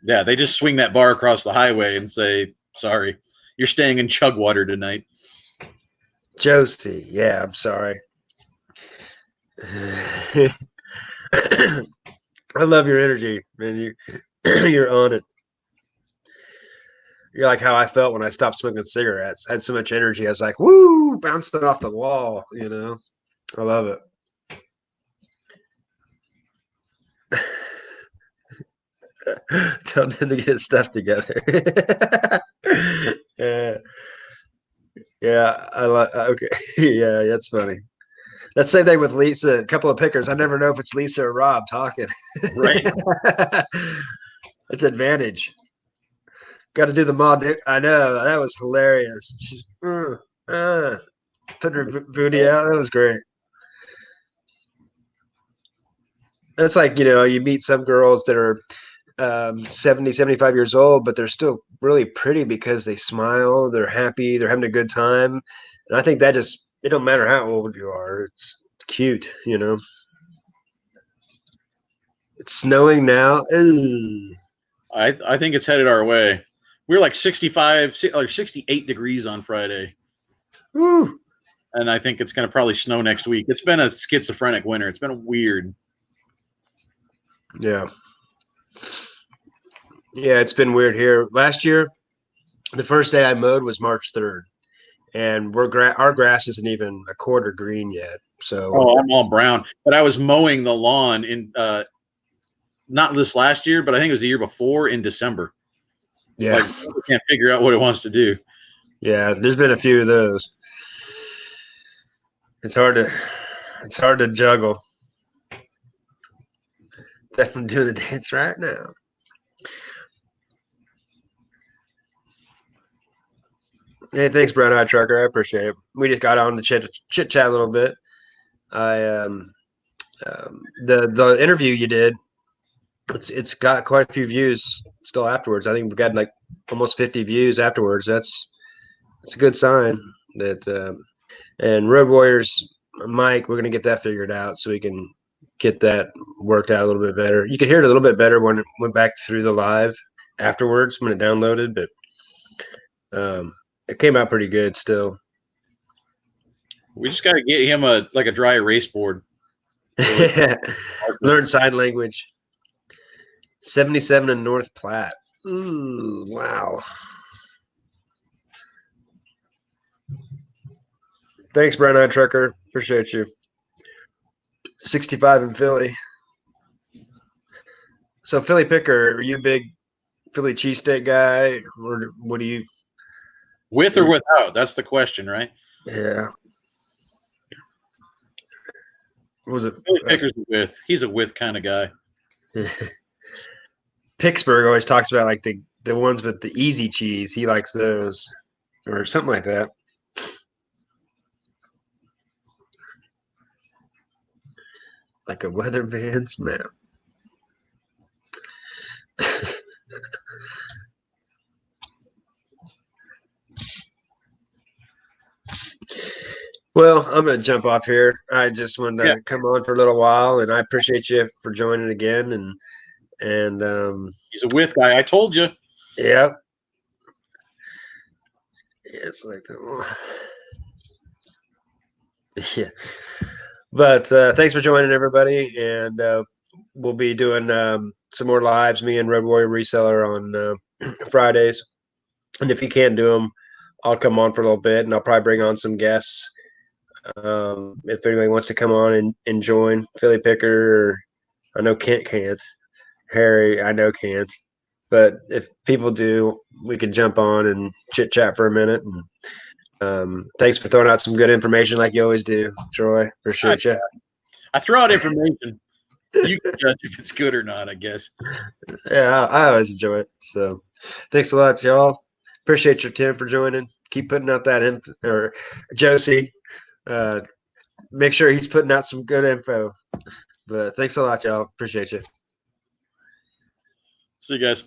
Yeah, they just swing that bar across the highway and say, "Sorry, you're staying in Chugwater tonight." Josie, yeah, I'm sorry. I love your energy, man. You're on it. You're like how I felt when I stopped smoking cigarettes. I had so much energy. I was like, woo, bouncing off the wall, you know. I love it. Tell them to get his stuff together. Yeah. Yeah, I like okay. Yeah, that's funny. That's the same thing with Lisa, a couple of pickers. I never know if it's Lisa or Rob talking. Right. It's advantage. Got to do the mod. I know that was hilarious. She's put her booty out. That was great. It's like, you meet some girls that are 70, 75 years old, but they're still really pretty because they smile, they're happy, they're having a good time. And I think that it don't matter how old you are. It's cute, It's snowing now. Ooh. I think it's headed our way. We were like 65, like 68 degrees on Friday. Woo. And I think it's going to probably snow next week. It's been a schizophrenic winter. It's been weird. Yeah. Yeah, it's been weird here. Last year, the first day I mowed was March 3rd. And our grass isn't even a quarter green yet. So I'm all brown. But I was mowing the lawn in not this last year, but I think it was the year before in December. Yeah. Like, I can't figure out what it wants to do. Yeah, there's been a few of those. It's hard to juggle. Definitely doing the dance right now. Hey, thanks, Brown Eye Trucker. I appreciate it. We just got on to chit chat a little bit. The interview you did, it's got quite a few views still afterwards. I think we've got like almost 50 views afterwards. That's a good sign that. And Road Warriors, Mike, we're gonna get that figured out so we can get that worked out a little bit better. You could hear it a little bit better when it went back through the live afterwards when it downloaded, but it came out pretty good still. We just got to get him a dry erase board. Learn sign language. 77 in North Platte. Ooh, wow. Thanks, Brown Eye Trucker. Appreciate you. 65 in Philly. So, Philly Picker, are you a big Philly cheesesteak guy? Or what do you? With or without? That's the question, right? Yeah. What was it? Philly Picker's with. He's a with kind of guy. Pittsburgh always talks about like the ones with the easy cheese. He likes those or something like that. Like a weatherman's map. Well, I'm going to jump off here. I just wanted to come on for a little while, and I appreciate you for joining again. And he's a with guy. I told you. Yeah. Yeah, it's like that. Yeah. But thanks for joining, everybody. And we'll be doing some more lives, me and Road Warrior Reseller on Fridays. And if you can't do them, I'll come on for a little bit, and I'll probably bring on some guests. If anybody wants to come on and join, Philly Picker, or I know Kent can't. Harry, I know can't. But if people do, we could jump on and chit chat for a minute. And thanks for throwing out some good information like you always do, Troy. Appreciate you. I throw out information. You can judge if it's good or not, I guess. Yeah, I always enjoy it. So thanks a lot, y'all. Appreciate your Tim for joining. Keep putting out that or Josie. Make sure he's putting out some good info. But thanks a lot, y'all. Appreciate you. See you guys.